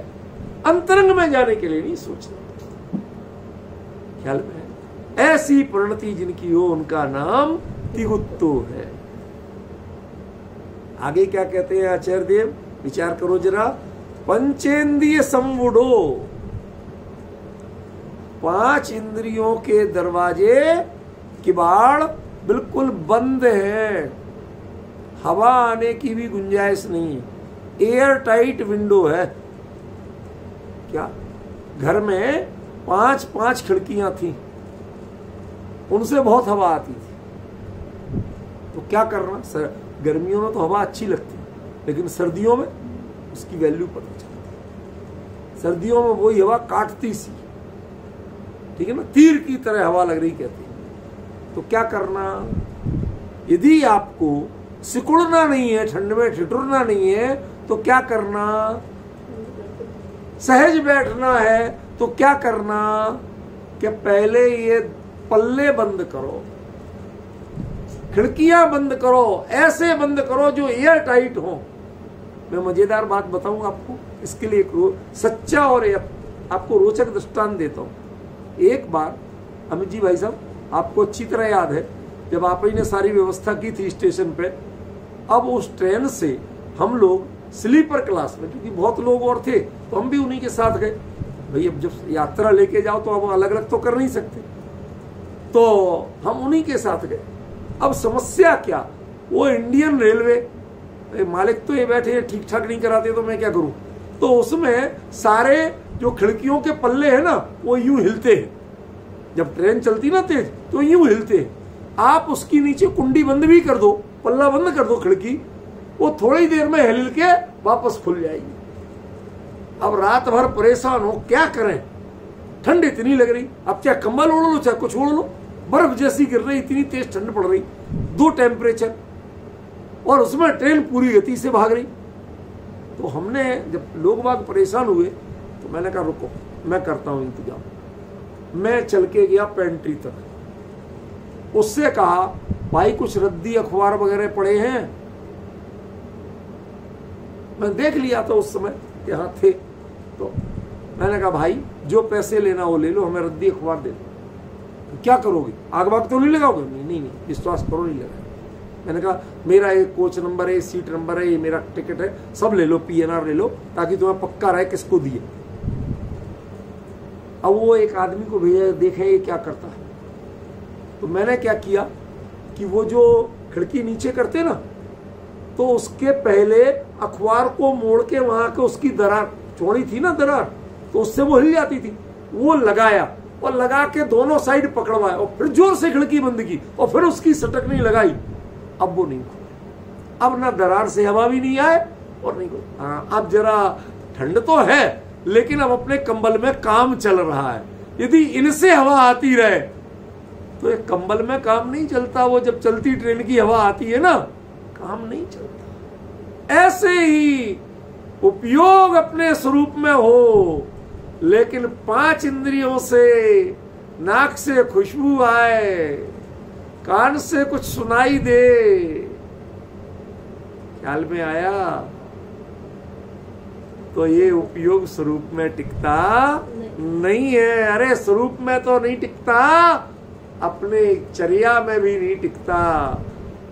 [SPEAKER 1] अंतरंग में जाने के लिए नहीं सोचना। ख्याल में है? ऐसी परिणति जिनकी हो, उनका नाम तिगुत्तो है। आगे क्या कहते हैं आचार्य देव, विचार करो जरा। पंचेंद्रिय संवुडो, 5 इंद्रियों के दरवाजे किवाड़ बिल्कुल बंद है, हवा आने की भी गुंजाइश नहीं, एयर टाइट विंडो है। क्या घर में 5 खिड़कियां थी, उनसे बहुत हवा आती थी, तो क्या करना? गर्मियों में तो हवा अच्छी लगती, लेकिन सर्दियों में उसकी वैल्यू पता चलती। सर्दियों में वही हवा काटती सी, ठीक है ना, तीर की तरह हवा लग रही कहती। तो क्या करना? यदि आपको सिकुड़ना नहीं है, ठंड में ठिठुरना नहीं है, तो क्या करना? सहज बैठना है तो क्या करना कि पहले ये पल्ले बंद करो, खिड़कियां बंद करो, ऐसे बंद करो जो एयर टाइट हो। मैं मजेदार बात बताऊं आपको, इसके लिए एक सच्चा और आपको रोचक दृष्टांत देता हूं। एक बार अमित जी भाई साहब, आपको अच्छी तरह याद है जब आप ही ने सारी व्यवस्था की थी स्टेशन पे, अब उस ट्रेन से हम लोग स्लीपर क्लास में, क्योंकि बहुत लोग और थे तो हम भी उन्हीं के साथ गए। भाई अब जब यात्रा लेके जाओ तो अब अलग अलग तो कर नहीं सकते, तो हम उन्हीं के साथ गए। अब समस्या क्या, वो इंडियन रेलवे मालिक तो ये बैठे ठीक ठाक नहीं कराते तो मैं क्या करूं, तो उसमें सारे जो खिड़कियों के पल्ले हैं ना वो यूं हिलते हैं, जब ट्रेन चलती ना तेज तो यूं हिलते हैं। आप उसकी नीचे कुंडी बंद भी कर दो, पल्ला बंद कर दो खिड़की, वो थोड़ी देर में हिल के वापस खुल जाएगी। अब रात भर परेशान हो, क्या करें, ठंड इतनी लग रही, अब चाहे कंबल ओढ़ लो चाहे कुछ ओढ़ लो, बर्फ जैसी गिर रही, इतनी तेज ठंड पड़ रही, 2 टेम्परेचर, और उसमें ट्रेन पूरी गति से भाग रही। तो हमने जब लोग बाग परेशान हुए तो मैंने कहा रुको मैं करता हूं इंतजाम। मैं चल के गया पेंट्री तक, उससे कहा भाई कुछ रद्दी अखबार वगैरह पड़े हैं। मैं देख लिया था उस समय यहां थे, तो मैंने कहा भाई जो पैसे लेना वो ले लो, हमें रद्दी अखबार दे दो। क्या करोगे, आग बाग तो नहीं लगाओगे? नहीं विश्वास करो नहीं लगाए। मैंने कहा मेरा एक कोच नंबर है, सीट नंबर है, ये मेरा टिकट है, सब ले लो, PNR ले लो, ताकि तुम्हें पक्का रहे किसको दिए। अब वो एक आदमी को भेजा, देखे ये क्या करता है। तो मैंने क्या किया कि वो जो खिड़की नीचे करते ना, तो उसके पहले अखबार को मोड़ के वहां के उसकी दरार चौड़ी थी ना दरार, तो उससे वो हिल जाती थी, वो लगाया और लगा के दोनों साइड पकड़वाया और फिर जोर से खिड़की बंद की और फिर उसकी सटकनी लगाई। अब वो नहीं खुली, अब ना दरार से हवा भी नहीं आए और नहीं खुली। हाँ अब जरा ठंड तो है लेकिन अब अपने कंबल में काम चल रहा है। यदि इनसे हवा आती रहे तो एक कंबल में काम नहीं चलता, वो जब चलती ट्रेन की हवा आती है ना काम नहीं चलता। ऐसे ही उपयोग अपने स्वरूप में हो, लेकिन 5 इंद्रियों से, नाक से खुशबू आए, कान से कुछ सुनाई दे, ख्याल में आया, तो ये उपयोग स्वरूप में टिकता नहीं है। अरे स्वरूप में तो नहीं टिकता, अपने चर्या में भी नहीं टिकता।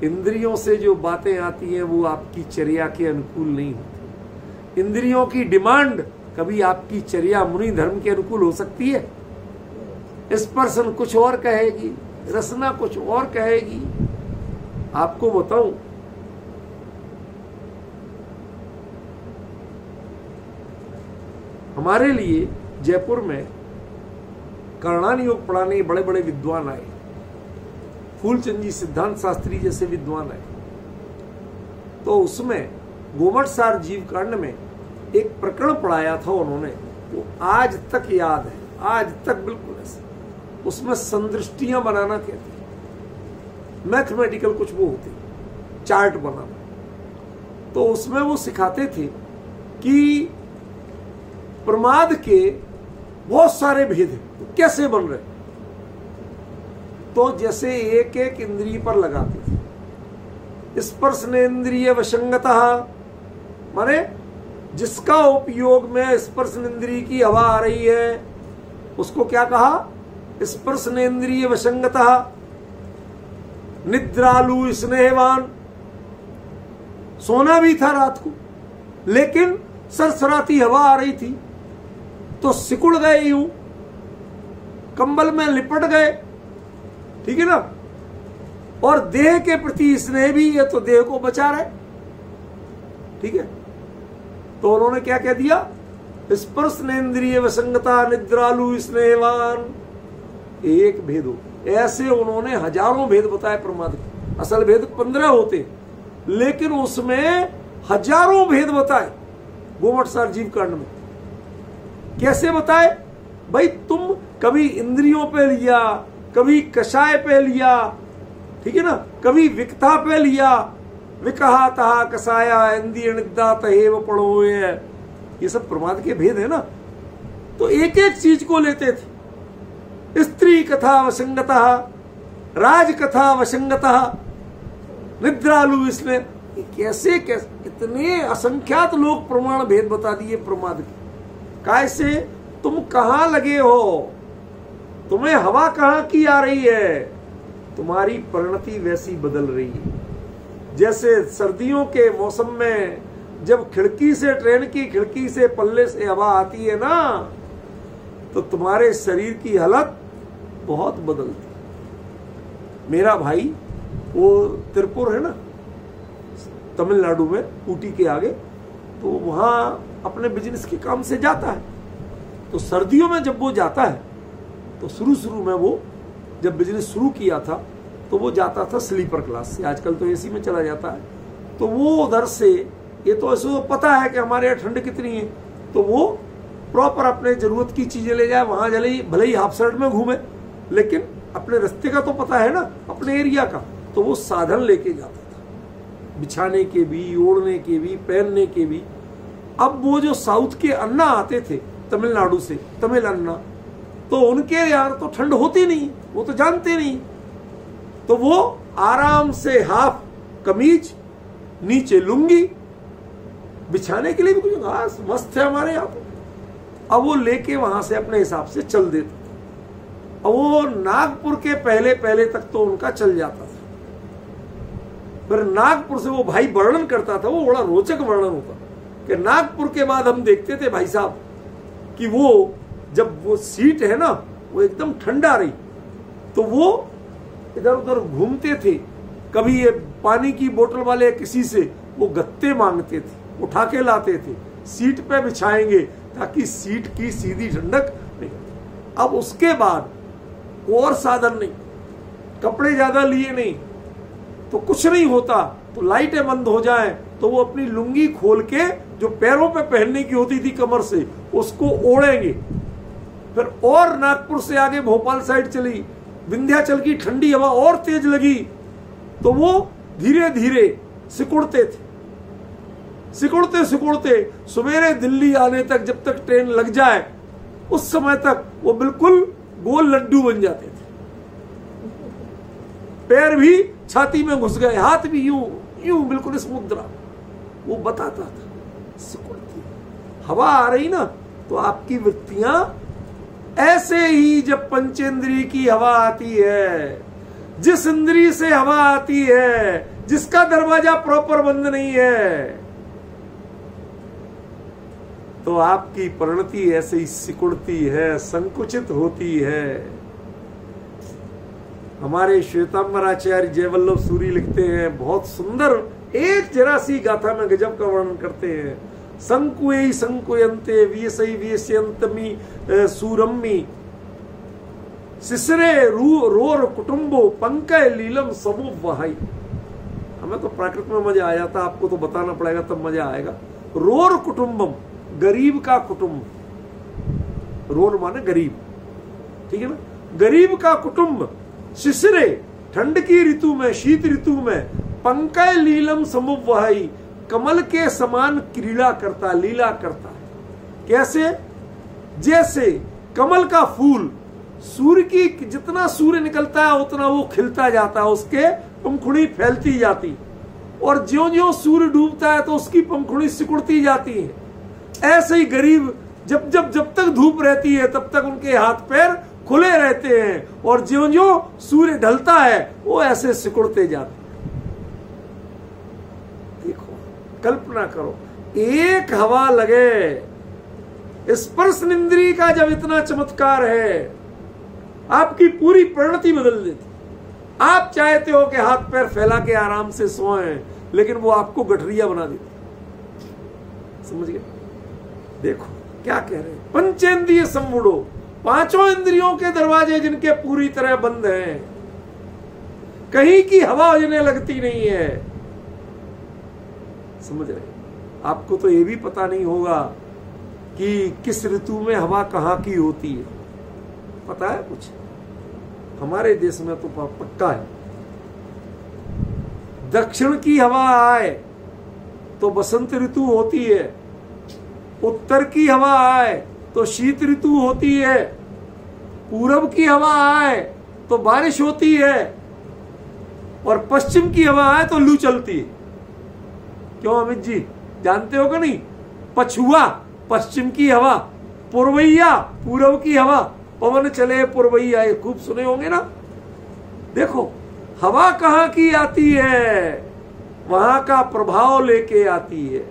[SPEAKER 1] इंद्रियों से जो बातें आती हैं वो आपकी चर्या के अनुकूल नहीं होती। इंद्रियों की डिमांड कभी आपकी चर्या मुनि धर्म के अनुकूल हो सकती है? स्पर्शन कुछ और कहेगी, रसना कुछ और कहेगी। आपको बताऊं, हमारे लिए जयपुर में कर्णानी योग पढ़ाने बड़े बड़े विद्वान आए, फूलचंद जी सिद्धांत शास्त्री जैसे विद्वान आए। तो उसमें गोमटसार जीव कांड में एक प्रकरण पढ़ाया था उन्होंने, वो आज तक याद है, आज तक बिल्कुल ऐसे। उसमें संदृष्टियां बनाना कहते हैं, मैथमेटिकल कुछ वो होते, चार्ट बनाना। तो उसमें वो सिखाते थे कि प्रमाद के बहुत सारे भेद हैं, कैसे बन रहे। तो जैसे एक एक इंद्रिय पर लगाते थे, स्पर्शनेन्द्रिय वशंगतः, माने जिसका उपयोग में स्पर्शनेन्द्रिय की हवा आ रही है उसको क्या कहा? स्पर्शनेन्द्रिय वशंगतः। निद्रालु स्नेहवान, सोना भी था रात को लेकिन सरसराती हवा आ रही थी तो सिकुड़ गए, यूं कंबल में लिपट गए, ठीक है ना। और देह के प्रति स्नेह भी है तो देह को बचा रहे, ठीक है। तो उन्होंने क्या कह दिया? स्पर्शनेन्द्रिय वसंगता निद्रालु स्नेहवान, एक भेद हो। ऐसे उन्होंने हजारों भेद बताए प्रमाद के। असल भेद 15 होते लेकिन उसमें हजारों भेद बताए गोमटसार जीव कांड में। कैसे बताए भाई? तुम कभी इंद्रियों पे लिया, कभी कषाय पे लिया, ठीक है ना, कभी विकता पे लिया, विकहा तहा कसाया इंद्रिय निद्रा तहेव पढ़ो, ये सब प्रमाद के भेद है ना। तो एक एक चीज को लेते थे। स्त्री कथा वसंगतः, राज कथा वसंगतः, निद्रालु इसमें कैसे कैसे इतने असंख्यात लोग प्रमाण भेद बता दिए प्रमाद के। कैसे तुम कहां लगे हो, तुम्हें हवा कहां की आ रही है, तुम्हारी परिणति वैसी बदल रही है। जैसे सर्दियों के मौसम में जब खिड़की से, ट्रेन की खिड़की से, पल्ले से हवा आती है ना, तो तुम्हारे शरीर की हालत बहुत बदलती। मेरा भाई वो तिरुपुर है ना, तमिलनाडु में, ऊटी के आगे, तो वहां अपने बिजनेस के काम से जाता है। तो सर्दियों में जब वो जाता है तो शुरू में वो जब बिजनेस शुरू किया था तो वो जाता था स्लीपर क्लास से, आजकल तो एसी में चला जाता है। तो वो उधर से, ये तो ऐसे पता है कि हमारे यहाँ ठंड कितनी है, तो वो प्रॉपर अपने जरूरत की चीजें ले जाए, वहां भले ही हाफ शर्ट में घूमे, लेकिन अपने रास्ते का तो पता है ना, अपने एरिया का। तो वो साधन लेके जाता था, बिछाने के भी, ओढ़ने के भी, पहनने के भी। अब वो जो साउथ के अन्ना आते थे तमिलनाडु से, तमिल अन्ना, तो उनके यार तो ठंड होती नहीं, वो तो जानते नहीं। तो वो आराम से हाफ कमीज, नीचे लुंगी, बिछाने के लिए भी कुछ खास मस्त है हमारे यहाँ तो। अब वो लेके वहां से अपने हिसाब से चल देता था। अब वो नागपुर के पहले पहले तक तो उनका चल जाता था। फिर नागपुर से वो भाई वर्णन करता था, वो बड़ा रोचक वर्णन होता कि नागपुर के बाद हम देखते थे भाई साहब कि वो जब वो सीट है ना, वो एकदम ठंडा रही, तो वो इधर उधर घूमते थे। कभी ये पानी की बोतल वाले किसी से वो गत्ते मांगते थे, उठा के लाते थे, सीट पे बिछाएंगे ताकि सीट की सीधी ठंडक नहीं। अब उसके बाद और साधन नहीं, कपड़े ज्यादा लिए नहीं, तो कुछ नहीं होता, तो लाइटें बंद हो जाए तो वो अपनी लुंगी खोल के जो पैरों पे पहनने की होती थी कमर से, उसको ओढ़ेंगे। फिर और नागपुर से आगे भोपाल साइड चली, विंध्याचल की ठंडी हवा और तेज लगी, तो वो धीरे धीरे सिकुड़ते थे। सिकुड़ते सिकुड़ते सवेरे दिल्ली आने तक, जब तक ट्रेन लग जाए उस समय तक वो बिल्कुल गोल लड्डू बन जाते थे। पैर भी छाती में घुस गए, हाथ भी यूं यूं, बिल्कुल इस मुद्रा। वो बताता था सिकुड़ती हवा आ रही ना, तो आपकी वृत्तियां ऐसे ही, जब पंचेंद्रिय की हवा आती है, जिस इंद्रिय से हवा आती है, जिसका दरवाजा प्रॉपर बंद नहीं है, तो आपकी परिणति ऐसे ही सिकुड़ती है, संकुचित होती है। हमारे श्वेतांबराचार्य जयवल्लभ सूरी लिखते हैं, बहुत सुंदर एक जरा सी गाथा में गजब का वर्णन करते हैं। संकुएई संकुयन्ते वियसई वियस्यन्तमी सूरम्मी सिसरे रोर कुटुंबो पंकय लीलम सबु वहाई। हमें तो प्राकृत में मजा आ जाता, आपको तो बताना पड़ेगा तब मजा आएगा। रोर कुटुंबम, गरीब का कुटुंब, रोर माने गरीब, ठीक है ना, गरीब का कुटुंब। शिशिरे, ठंड की ऋतु में, शीत ऋतु में, पंकय लीलम समुवहाई, कमल के समान क्रीड़ा करता, लीला करता है। कैसे? जैसे कमल का फूल, सूर्य की जितना सूर्य निकलता है उतना वो खिलता जाता है, उसके पंखुड़ी फैलती जाती, और ज्यों ज्यों सूर्य डूबता है तो उसकी पंखुड़ी सिकुड़ती जाती है। ऐसे ही गरीब जब तक धूप रहती है तब तक उनके हाथ पैर खुले रहते हैं, और ज्यों ज्यों सूर्य ढलता है वो ऐसे सिकुड़ते जाते हैं। देखो, कल्पना करो, एक हवा लगे, स्पर्श इंद्रिय का जब इतना चमत्कार है, आपकी पूरी परिणति बदल देती। आप चाहते हो कि हाथ पैर फैला के आराम से सोएं, लेकिन वो आपको गठरिया बना देती। समझ गए? देखो क्या कह रहे हैं, पंचेंद्रिय संवुड़ो, पांचों इंद्रियों के दरवाजे जिनके पूरी तरह बंद हैं, कहीं की हवा उजने लगती नहीं है। समझ रहे? आपको तो ये भी पता नहीं होगा कि किस ऋतु में हवा कहाँ की होती है, पता है कुछ? हमारे देश में तो पक्का है। दक्षिण की हवा आए तो बसंत ऋतु होती है, उत्तर की हवा आए तो शीत ऋतु होती है, पूरब की हवा आए तो बारिश होती है, और पश्चिम की हवा आए तो लू चलती है। क्यों अमित जी, जानते हो कि नहीं? पछुआ पश्चिम की हवा, पूर्वैया पूरब की हवा, पवन चले पूर्वैया, ये खूब सुने होंगे ना। देखो हवा कहां की आती है, वहां का प्रभाव लेके आती है।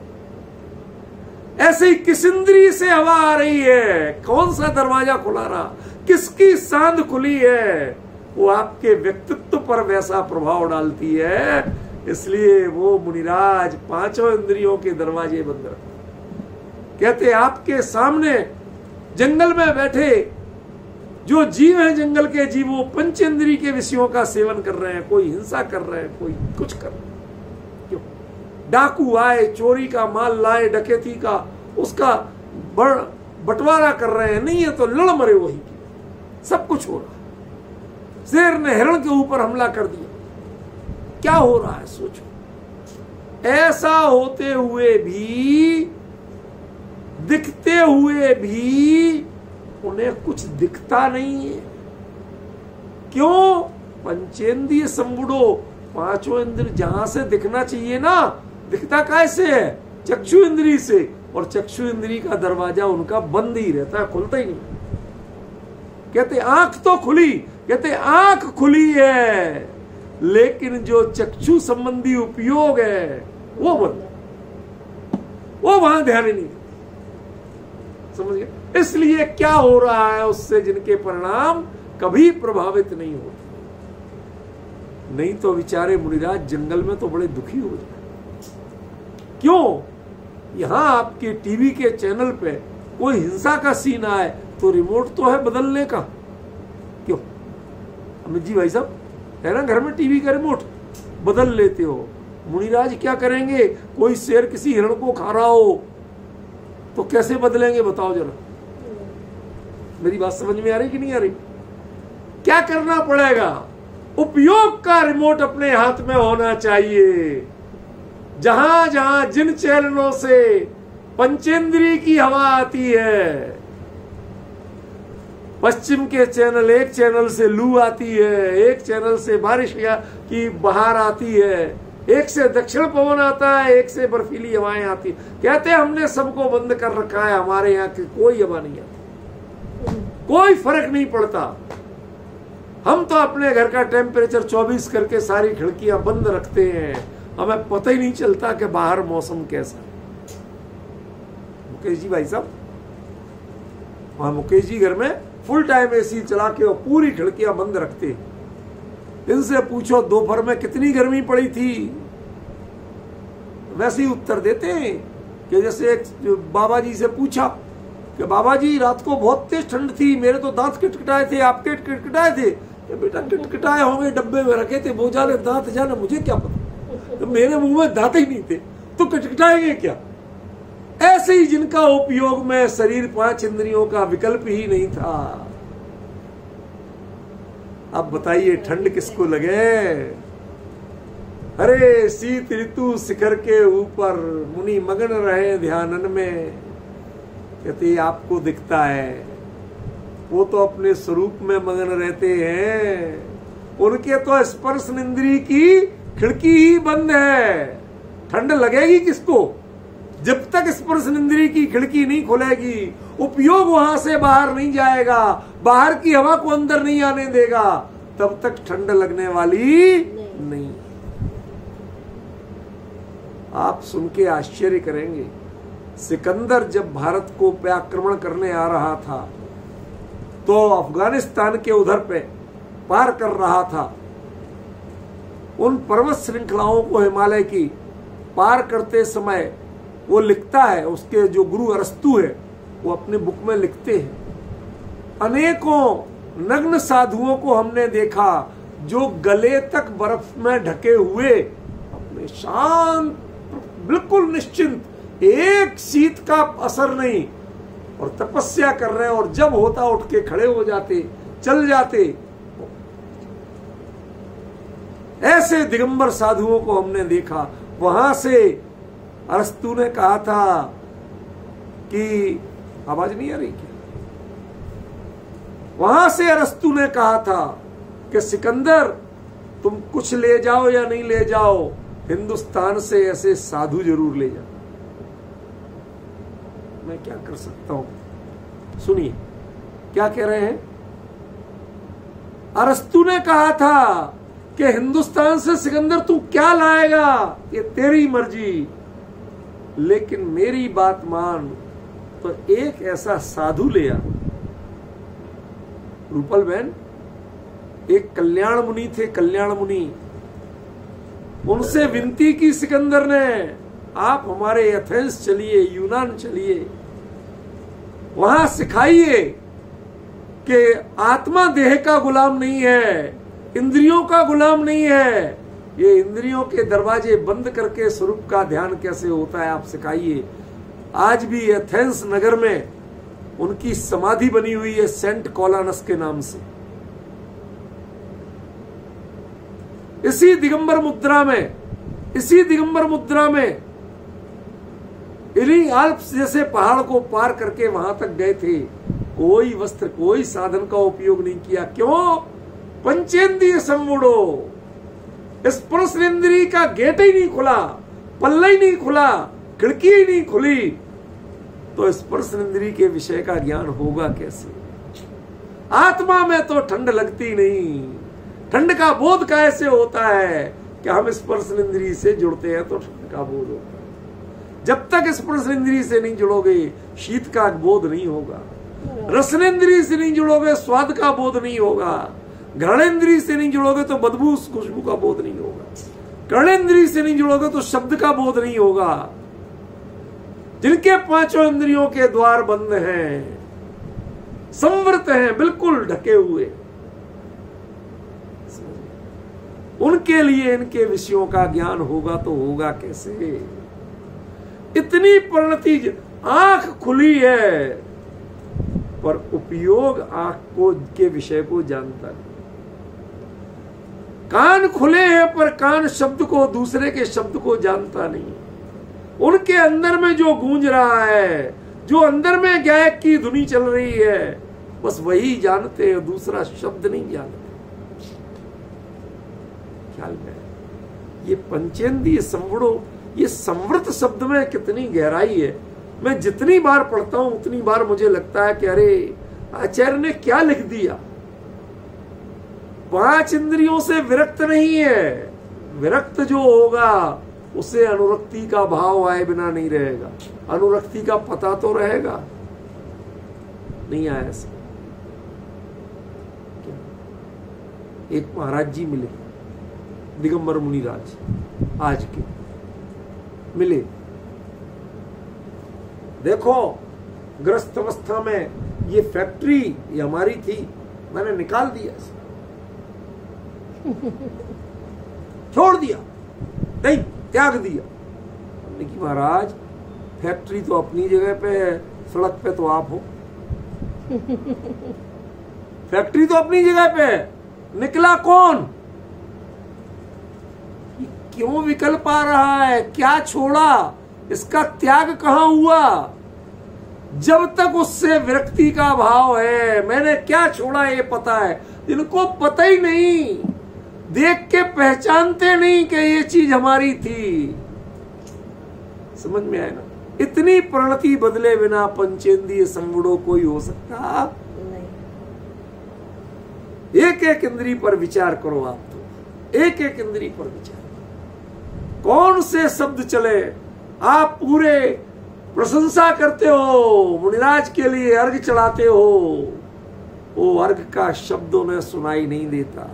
[SPEAKER 1] ऐसे ही किस इंद्रिय से हवा आ रही है, कौन सा दरवाजा खुला रहा, किसकी सांध खुली है, वो आपके व्यक्तित्व पर वैसा प्रभाव डालती है। इसलिए वो मुनिराज पांचों इंद्रियों के दरवाजे बंद रखते। कहते आपके सामने जंगल में बैठे जो जीव हैं, जंगल के जीव, वो पंचेंद्रिय के विषयों का सेवन कर रहे हैं। कोई हिंसा कर रहे हैं, कोई कुछ कर रहे हैं। क्यों? डाकू आए, चोरी का माल लाए, डकैती का उसका बंटवारा कर रहे हैं, नहीं है तो लड़ मरे वही की। सब कुछ हो रहा है। शेर ने हिरण के ऊपर हमला कर दिया, क्या हो रहा है सोचो। ऐसा होते हुए भी, दिखते हुए भी उन्हें कुछ दिखता नहीं है। क्यों? पंचेंद्रिय संबुडो, पांचों इंद्र जहां से दिखना चाहिए ना, दिखता कैसे है? चक्षु इंद्रिय से, और चक्षु इंद्रिय का दरवाजा उनका बंद ही रहता है, खुलता ही नहीं। कहते आंख तो खुली, कहते आंख खुली है, लेकिन जो चक्षु संबंधी उपयोग है वो बंद, वो वहां ध्यान ही नहीं। समझ गए? इसलिए क्या हो रहा है उससे, जिनके परिणाम कभी प्रभावित नहीं होते। नहीं तो बेचारे मुनिराज जंगल में तो बड़े दुखी हो जाए। क्यों? यहां आपके टीवी के चैनल पे कोई हिंसा का सीन आए तो रिमोट तो है बदलने का। क्यों अमित जी भाई साहब, है ना घर में टीवी का रिमोट, बदल लेते हो। मुनिराज क्या करेंगे? कोई शेर किसी हिरण को खा रहा हो तो कैसे बदलेंगे बताओ जरा। मेरी बात समझ में आ रही कि नहीं आ रही? क्या करना पड़ेगा? उपयोग का रिमोट अपने हाथ में होना चाहिए। जहां जहां जिन चैनलों से पंचेंद्रिय की हवा आती है, पश्चिम के चैनल, एक चैनल से लू आती है, एक चैनल से बारिश की बहार आती है, एक से दक्षिण पवन आता है, एक से बर्फीली हवाएं आती। कहते हैं हमने सबको बंद कर रखा है, हमारे यहाँ की कोई हवा नहीं आती, कोई फर्क नहीं पड़ता। हम तो अपने घर का टेम्परेचर 24 करके सारी खिड़कियां बंद रखते हैं, हमें पता ही नहीं चलता कि बाहर मौसम कैसा है। मुकेश जी भाई साहब, वहां मुकेश जी घर में फुल टाइम एसी चला के और पूरी खिड़कियां बंद रखते हैं। इनसे पूछो दोपहर में कितनी गर्मी पड़ी थी, वैसे ही उत्तर देते हैं कि जैसे एक बाबा जी से पूछा कि बाबा जी रात को बहुत तेज ठंड थी, मेरे तो दांत किटकिटाए थे, आपके किटकिटाए थे? बेटा किटकिटाए होंगे, डब्बे में रखे थे, वो जाने दांत जाने, मुझे क्या पता, तो मेरे मुंह में दांत ही नहीं थे तो किटकिटाएंगे क्या। ऐसे ही जिनका उपयोग में शरीर 5 इंद्रियों का विकल्प ही नहीं था। अब बताइए ठंड किसको लगे? अरे शीत ऋतु शिखर के ऊपर मुनि मगन रहे ध्यानन में। कहते आपको दिखता है, वो तो अपने स्वरूप में मगन रहते हैं, उनके तो स्पर्श इंद्रिय की खिड़की ही बंद है। ठंड लगेगी किसको? जब तक स्पर्श इंद्रिय की खिड़की नहीं खुलेगी, उपयोग वहां से बाहर नहीं जाएगा, बाहर की हवा को अंदर नहीं आने देगा, तब तक ठंड लगने वाली नहीं। आप सुन के आश्चर्य करेंगे, सिकंदर जब भारत को पे आक्रमण करने आ रहा था तो अफगानिस्तान के उधर पे पार कर रहा था, उन पर्वत श्रृंखलाओं को हिमालय की पार करते समय वो लिखता है, उसके जो गुरु अरस्तु है वो अपने बुक में लिखते हैं, अनेकों नग्न साधुओं को हमने देखा जो गले तक बर्फ में ढके हुए अपने शांत, बिल्कुल निश्चिंत, एक शीत का असर नहीं, और तपस्या कर रहे हैं, और जब होता उठ के खड़े हो जाते, चल जाते। ऐसे दिगंबर साधुओं को हमने देखा। वहां से अरस्तु ने कहा था कि, आवाज नहीं आ रही क्या? वहां से अरस्तु ने कहा था कि सिकंदर, तुम कुछ ले जाओ या नहीं ले जाओ, हिंदुस्तान से ऐसे साधु जरूर ले जाओ। मैं क्या कर सकता हूं? सुनिए क्या कह रहे हैं। अरस्तु ने कहा था कि हिंदुस्तान से सिकंदर तू क्या लाएगा, ये तेरी मर्जी, लेकिन मेरी बात मान, तो एक ऐसा साधु ले आ। रूपल बहन, एक कल्याण मुनि थे, कल्याण मुनि, उनसे विनती की सिकंदर ने, आप हमारे एथेंस चलिए, यूनान चलिए, वहां सिखाइए कि आत्मा देह का गुलाम नहीं है, इंद्रियों का गुलाम नहीं है, ये इंद्रियों के दरवाजे बंद करके स्वरूप का ध्यान कैसे होता है, आप सिखाइए। आज भी एथेंस नगर में उनकी समाधि बनी हुई है सेंट कोलानस के नाम से। इसी दिगंबर मुद्रा में इली आल्प्स जैसे पहाड़ को पार करके वहां तक गए थे। कोई वस्त्र, कोई साधन का उपयोग नहीं किया। क्यों? पंचेंद्रिय संवुड़ो, स्पर्शेंद्रिय का गेट ही नहीं खुला, पल्ला ही नहीं खुला, खिड़की ही नहीं खुली, तो स्पर्शेंद्रिय के विषय का ज्ञान होगा कैसे? आत्मा में तो ठंड लगती नहीं, ठंड का बोध कैसे होता है कि हम स्पर्शेंद्रिय से जुड़ते हैं तो ठंड का बोध होगा। जब तक स्पर्शेंद्रिय से नहीं जुड़ोगे शीत का बोध नहीं होगा, रसनेन्द्रिय से नहीं जुड़ोगे स्वाद का बोध नहीं होगा, घ्राणेन्द्रिय से नहीं जुड़ोगे तो बदबू खुशबू का बोध नहीं होगा, कर्णेन्द्रिय से नहीं जुड़ोगे तो शब्द का बोध नहीं होगा। जिनके पांचों इंद्रियों के द्वार बंद हैं, संवृत हैं, बिल्कुल ढके हुए, उनके लिए इनके विषयों का ज्ञान होगा तो होगा कैसे? इतनी परिणति, आंख खुली है पर उपयोग आंख को के विषय को जानता नहीं। कान खुले हैं पर कान शब्द को, दूसरे के शब्द को जानता नहीं। उनके अंदर में जो गूंज रहा है, जो अंदर में गायक की धुनी चल रही है, बस वही जानते हैं, दूसरा शब्द नहीं जानते। ख्याल में ये पंचेंद्रिय संवड़ो, ये संवृत शब्द में कितनी गहराई है। मैं जितनी बार पढ़ता हूं उतनी बार मुझे लगता है कि अरे आचार्य ने क्या लिख दिया। 5 इंद्रियों से विरक्त नहीं है, विरक्त जो होगा उसे अनुरक्ति का भाव आए बिना नहीं रहेगा। अनुरक्ति का पता तो रहेगा, नहीं आया ऐसा। एक महाराज जी मिले, दिगंबर मुनिराज आज के मिले। देखो ग्रस्त अवस्था में ये फैक्ट्री ये हमारी थी, मैंने निकाल दिया, छोड़ दिया, नहीं त्याग दिया। हमने कि महाराज फैक्ट्री तो अपनी जगह पे है, सड़क पे तो आप हो। फैक्ट्री तो अपनी जगह पे है, निकला कौन? क्यों विकल्प आ रहा है, क्या छोड़ा, इसका त्याग कहां हुआ? जब तक उससे विरक्ति का भाव है, मैंने क्या छोड़ा ये पता है। इनको पता ही नहीं, देख के पहचानते नहीं कि ये चीज हमारी थी। समझ में आया ना? इतनी परिणति बदले बिना पंचेंद्रिय संवड़ो कोई हो सकता नहीं। एक एक इंद्रिय पर विचार करो आप, तो एक एक इंद्रिय पर विचार, कौन से शब्द चले। आप पूरे प्रशंसा करते हो, मुनिराज के लिए अर्घ चढ़ाते हो, वो अर्घ का शब्दों में सुनाई नहीं देता।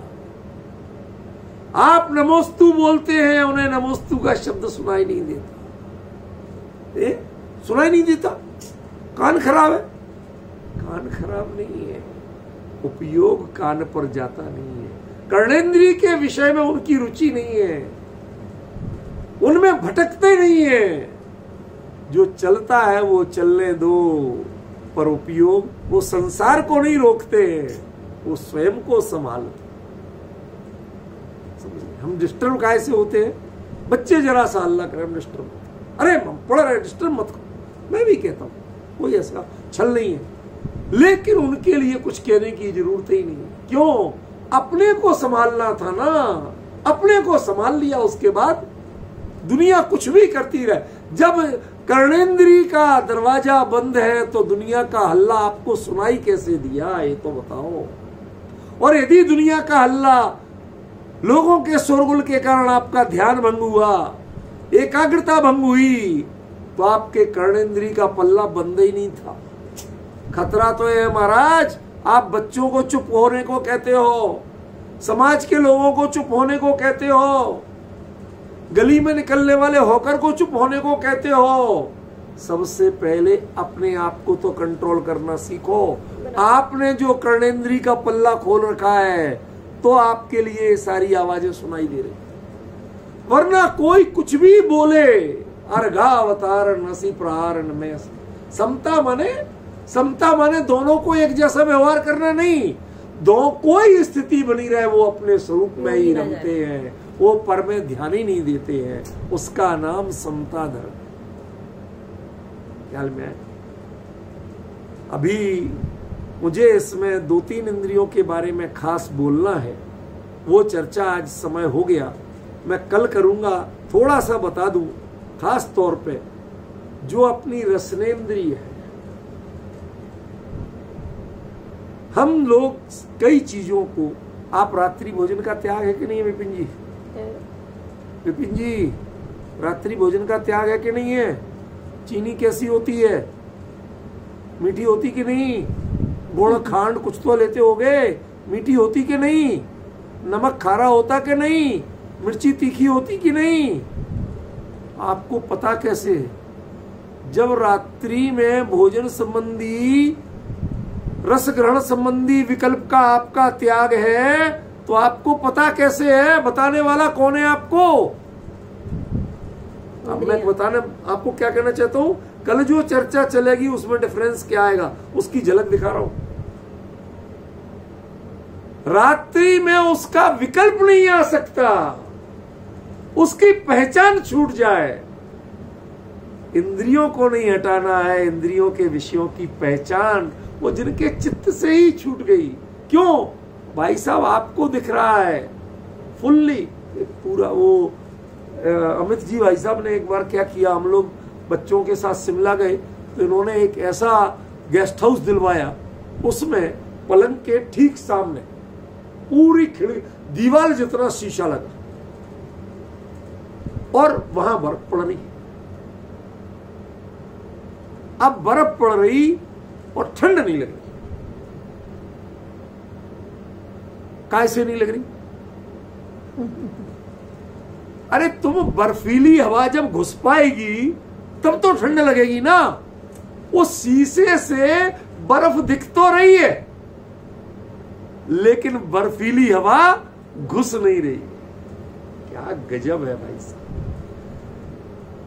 [SPEAKER 1] आप नमोस्तु बोलते हैं, उन्हें नमोस्तु का शब्द सुनाई नहीं देता। सुनाई नहीं देता, कान खराब है? कान खराब नहीं है, उपयोग कान पर जाता नहीं है। कर्णेंद्रिय के विषय में उनकी रुचि नहीं है, उनमें भटकते नहीं है। जो चलता है वो चलने दो, पर उपयोग वो संसार को नहीं रोकते, वो स्वयं को संभालते। समझिए हम डिस्टर्ब काहे से होते हैं? बच्चे जरा सा हल्ला करें हम डिस्टर्ब होते हैं, अरे हम पढ़ रहे डिस्टर्ब मत करो। मैं भी कहता हूँ, कोई ऐसा छल नहीं है, लेकिन उनके लिए कुछ कहने की जरूरत ही नहीं है। क्यों? अपने को संभालना था ना, अपने को संभाल लिया, उसके बाद दुनिया कुछ भी करती रहे। जब कर्णेंद्री का दरवाजा बंद है तो दुनिया का हल्ला आपको सुनाई कैसे दिया, ये तो बताओ। और यदि दुनिया का हल्ला, लोगों के शोरगुल के कारण आपका ध्यान भंग हुआ, एकाग्रता भंग हुई, तो आपके कर्णेंद्री का पल्ला बंद ही नहीं था। खतरा तो है महाराज, आप बच्चों को चुप होने को कहते हो, समाज के लोगों को चुप होने को कहते हो, गली में निकलने वाले होकर को चुप होने को कहते हो। सबसे पहले अपने आप को तो कंट्रोल करना सीखो। आपने जो कर्णेंद्री का पल्ला खोल रखा है तो आपके लिए सारी आवाजें सुनाई दे रही, वरना कोई कुछ भी बोले, अर्घावतार नसी प्रहार में। समता माने दोनों को एक जैसा व्यवहार करना नहीं, दो कोई स्थिति बनी रहे वो अपने स्वरूप में ही रमते हैं, वो पर में ध्यान ही नहीं देते हैं, उसका नाम समता धर्म। ख्याल में आए? अभी मुझे इसमें 2-3 इंद्रियों के बारे में खास बोलना है, वो चर्चा आज समय हो गया, मैं कल करूंगा। थोड़ा सा बता दूं, खास तौर पे जो अपनी रसनेंद्रिय है, हम लोग कई चीजों को, आप रात्रि भोजन का त्याग है कि नहीं है विपिन जी? विपिन जी, रात्रि भोजन का त्याग है कि नहीं है? चीनी कैसी होती है, मीठी होती कि नहीं? गुड़ खांड कुछ तो लेते होगे, मीठी होती कि नहीं? नमक खारा होता कि नहीं? मिर्ची तीखी होती कि नहीं? आपको पता कैसे? जब रात्रि में भोजन संबंधी, रस ग्रहण संबंधी विकल्प का आपका त्याग है, तो आपको पता कैसे है? बताने वाला कौन है आपको? अब मैं बताने आपको क्या कहना चाहता हूं, कल जो चर्चा चलेगी उसमें डिफरेंस क्या आएगा उसकी झलक दिखा रहा हूं। रात्रि में उसका विकल्प नहीं आ सकता, उसकी पहचान छूट जाए। इंद्रियों को नहीं हटाना है, इंद्रियों के विषयों की पहचान वो जिनके चित्त से ही छूट गई। क्यों? भाई साहब आपको दिख रहा है फुल्ली पूरा। वो अमित जी भाई साहब ने एक बार क्या किया, हम लोग बच्चों के साथ शिमला गए तो इन्होंने एक ऐसा गेस्ट हाउस दिलवाया, उसमें पलंग के ठीक सामने पूरी खिड़की, दीवार जितना शीशा लगा, और वहां बर्फ पड़ रही। अब बर्फ पड़ रही और ठंड नहीं लग रही। काय से नहीं लग रही? अरे तुम बर्फीली हवा जब घुस पाएगी तब तो ठंड लगेगी ना। वो शीशे से बर्फ दिख तो रही है, लेकिन बर्फीली हवा घुस नहीं रही। क्या गजब है भाई साहब।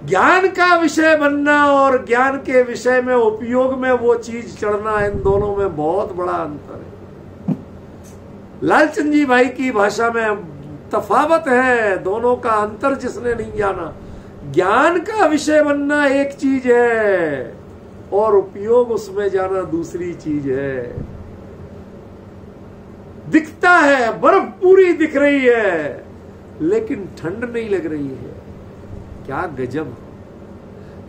[SPEAKER 1] ज्ञान का विषय बनना और ज्ञान के विषय में उपयोग में वो चीज चढ़ना, इन दोनों में बहुत बड़ा अंतर है। लालचंद जी भाई की भाषा में तफावत है, दोनों का अंतर जिसने नहीं जाना। ज्ञान का विषय बनना एक चीज है और उपयोग उसमें जाना दूसरी चीज है। दिखता है, बर्फ पूरी दिख रही है, लेकिन ठंड नहीं लग रही है। क्या गजब।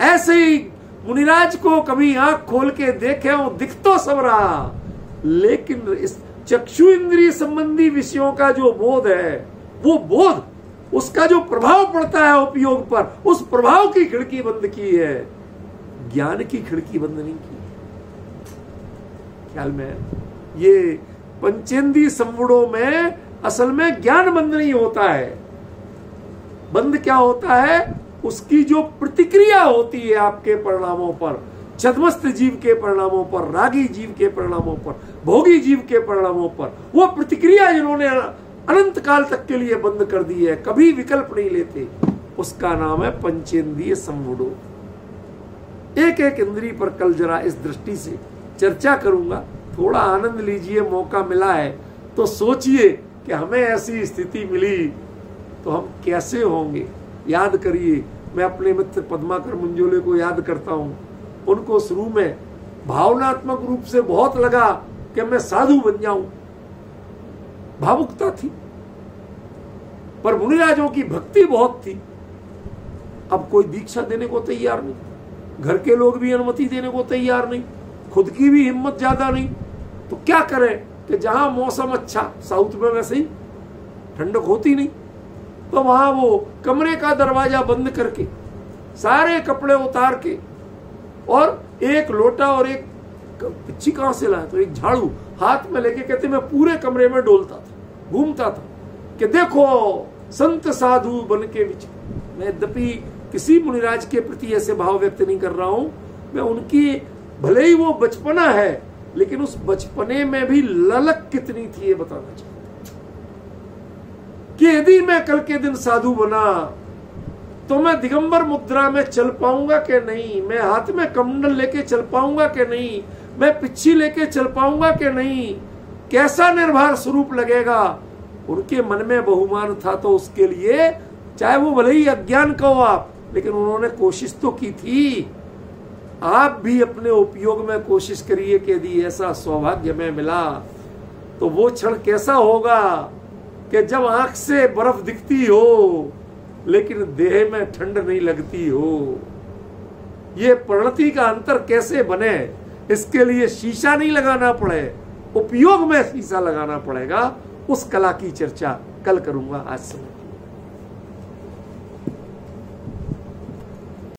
[SPEAKER 1] ऐसे ही मुनिराज को कभी आंख खोल के देखे, वो दिख तो सब रहा, लेकिन इस चक्षु इंद्रिय संबंधी विषयों का जो बोध है, वो बोध, उसका जो प्रभाव पड़ता है उपयोग पर, उस प्रभाव की खिड़की बंद की है, ज्ञान की खिड़की बंद नहीं की। ख्याल में ये पंचेंद्रिय संवड़ों में असल में ज्ञान बंद नहीं होता है। बंद क्या होता है? उसकी जो प्रतिक्रिया होती है आपके परिणामों पर, छद्मस्त जीव के परिणामों पर, रागी जीव के परिणामों पर, भोगी जीव के परिणामों पर, वो प्रतिक्रिया जिन्होंने अनंत काल तक के लिए बंद कर दी है, कभी विकल्प नहीं लेते, उसका नाम है पंचेंद्रिय संवड़ो। एक एक इंद्रिय पर कल जरा इस दृष्टि से चर्चा करूंगा। थोड़ा आनंद लीजिए, मौका मिला है तो सोचिए कि हमें ऐसी स्थिति मिली तो हम कैसे होंगे? याद करिए, मैं अपने मित्र पद्माकर मंजोले को याद करता हूं। उनको शुरू में भावनात्मक रूप से बहुत लगा कि मैं साधु बन जाऊं, भावुकता थी, पर मुनिराजों की भक्ति बहुत थी। अब कोई दीक्षा देने को तैयार नहीं, घर के लोग भी अनुमति देने को तैयार नहीं, खुद की भी हिम्मत ज्यादा नहीं, तो क्या करें कि जहां मौसम अच्छा, साउथ में वैसे ही ठंडक होती नहीं, तो वहां वो कमरे का दरवाजा बंद करके सारे कपड़े उतार के और एक लोटा और एक पिच्ची कहां से लाया, तो एक झाड़ू हाथ में लेके कहते मैं पूरे कमरे में डोलता था, घूमता था कि देखो संत साधु बन के विचर। मैं यद्यपि किसी मुनिराज के प्रति ऐसे भाव व्यक्त नहीं कर रहा हूं, मैं उनकी भले ही वो बचपना है, लेकिन उस बचपने में भी ललक कितनी थी ये बताना चाहता कि यदि मैं कल के दिन साधु बना तो मैं दिगंबर मुद्रा में चल पाऊंगा कि नहीं, मैं हाथ में कमंडल लेके चल पाऊंगा कि नहीं, मैं पिच्छी लेके चल पाऊंगा कि नहीं, कैसा निर्भर स्वरूप लगेगा। उनके मन में बहुमान था, तो उसके लिए चाहे वो भले ही अज्ञान कहो आप, लेकिन उन्होंने कोशिश तो की थी। आप भी अपने उपयोग में कोशिश करिए कि यदि ऐसा सौभाग्य में मिला तो वो क्षण कैसा होगा कि जब आंख से बर्फ दिखती हो लेकिन देह में ठंड नहीं लगती हो। ये परिणति का अंतर कैसे बने, इसके लिए शीशा नहीं लगाना पड़े, उपयोग में शीशा लगाना पड़ेगा। उस कला की चर्चा कल करूंगा। आज से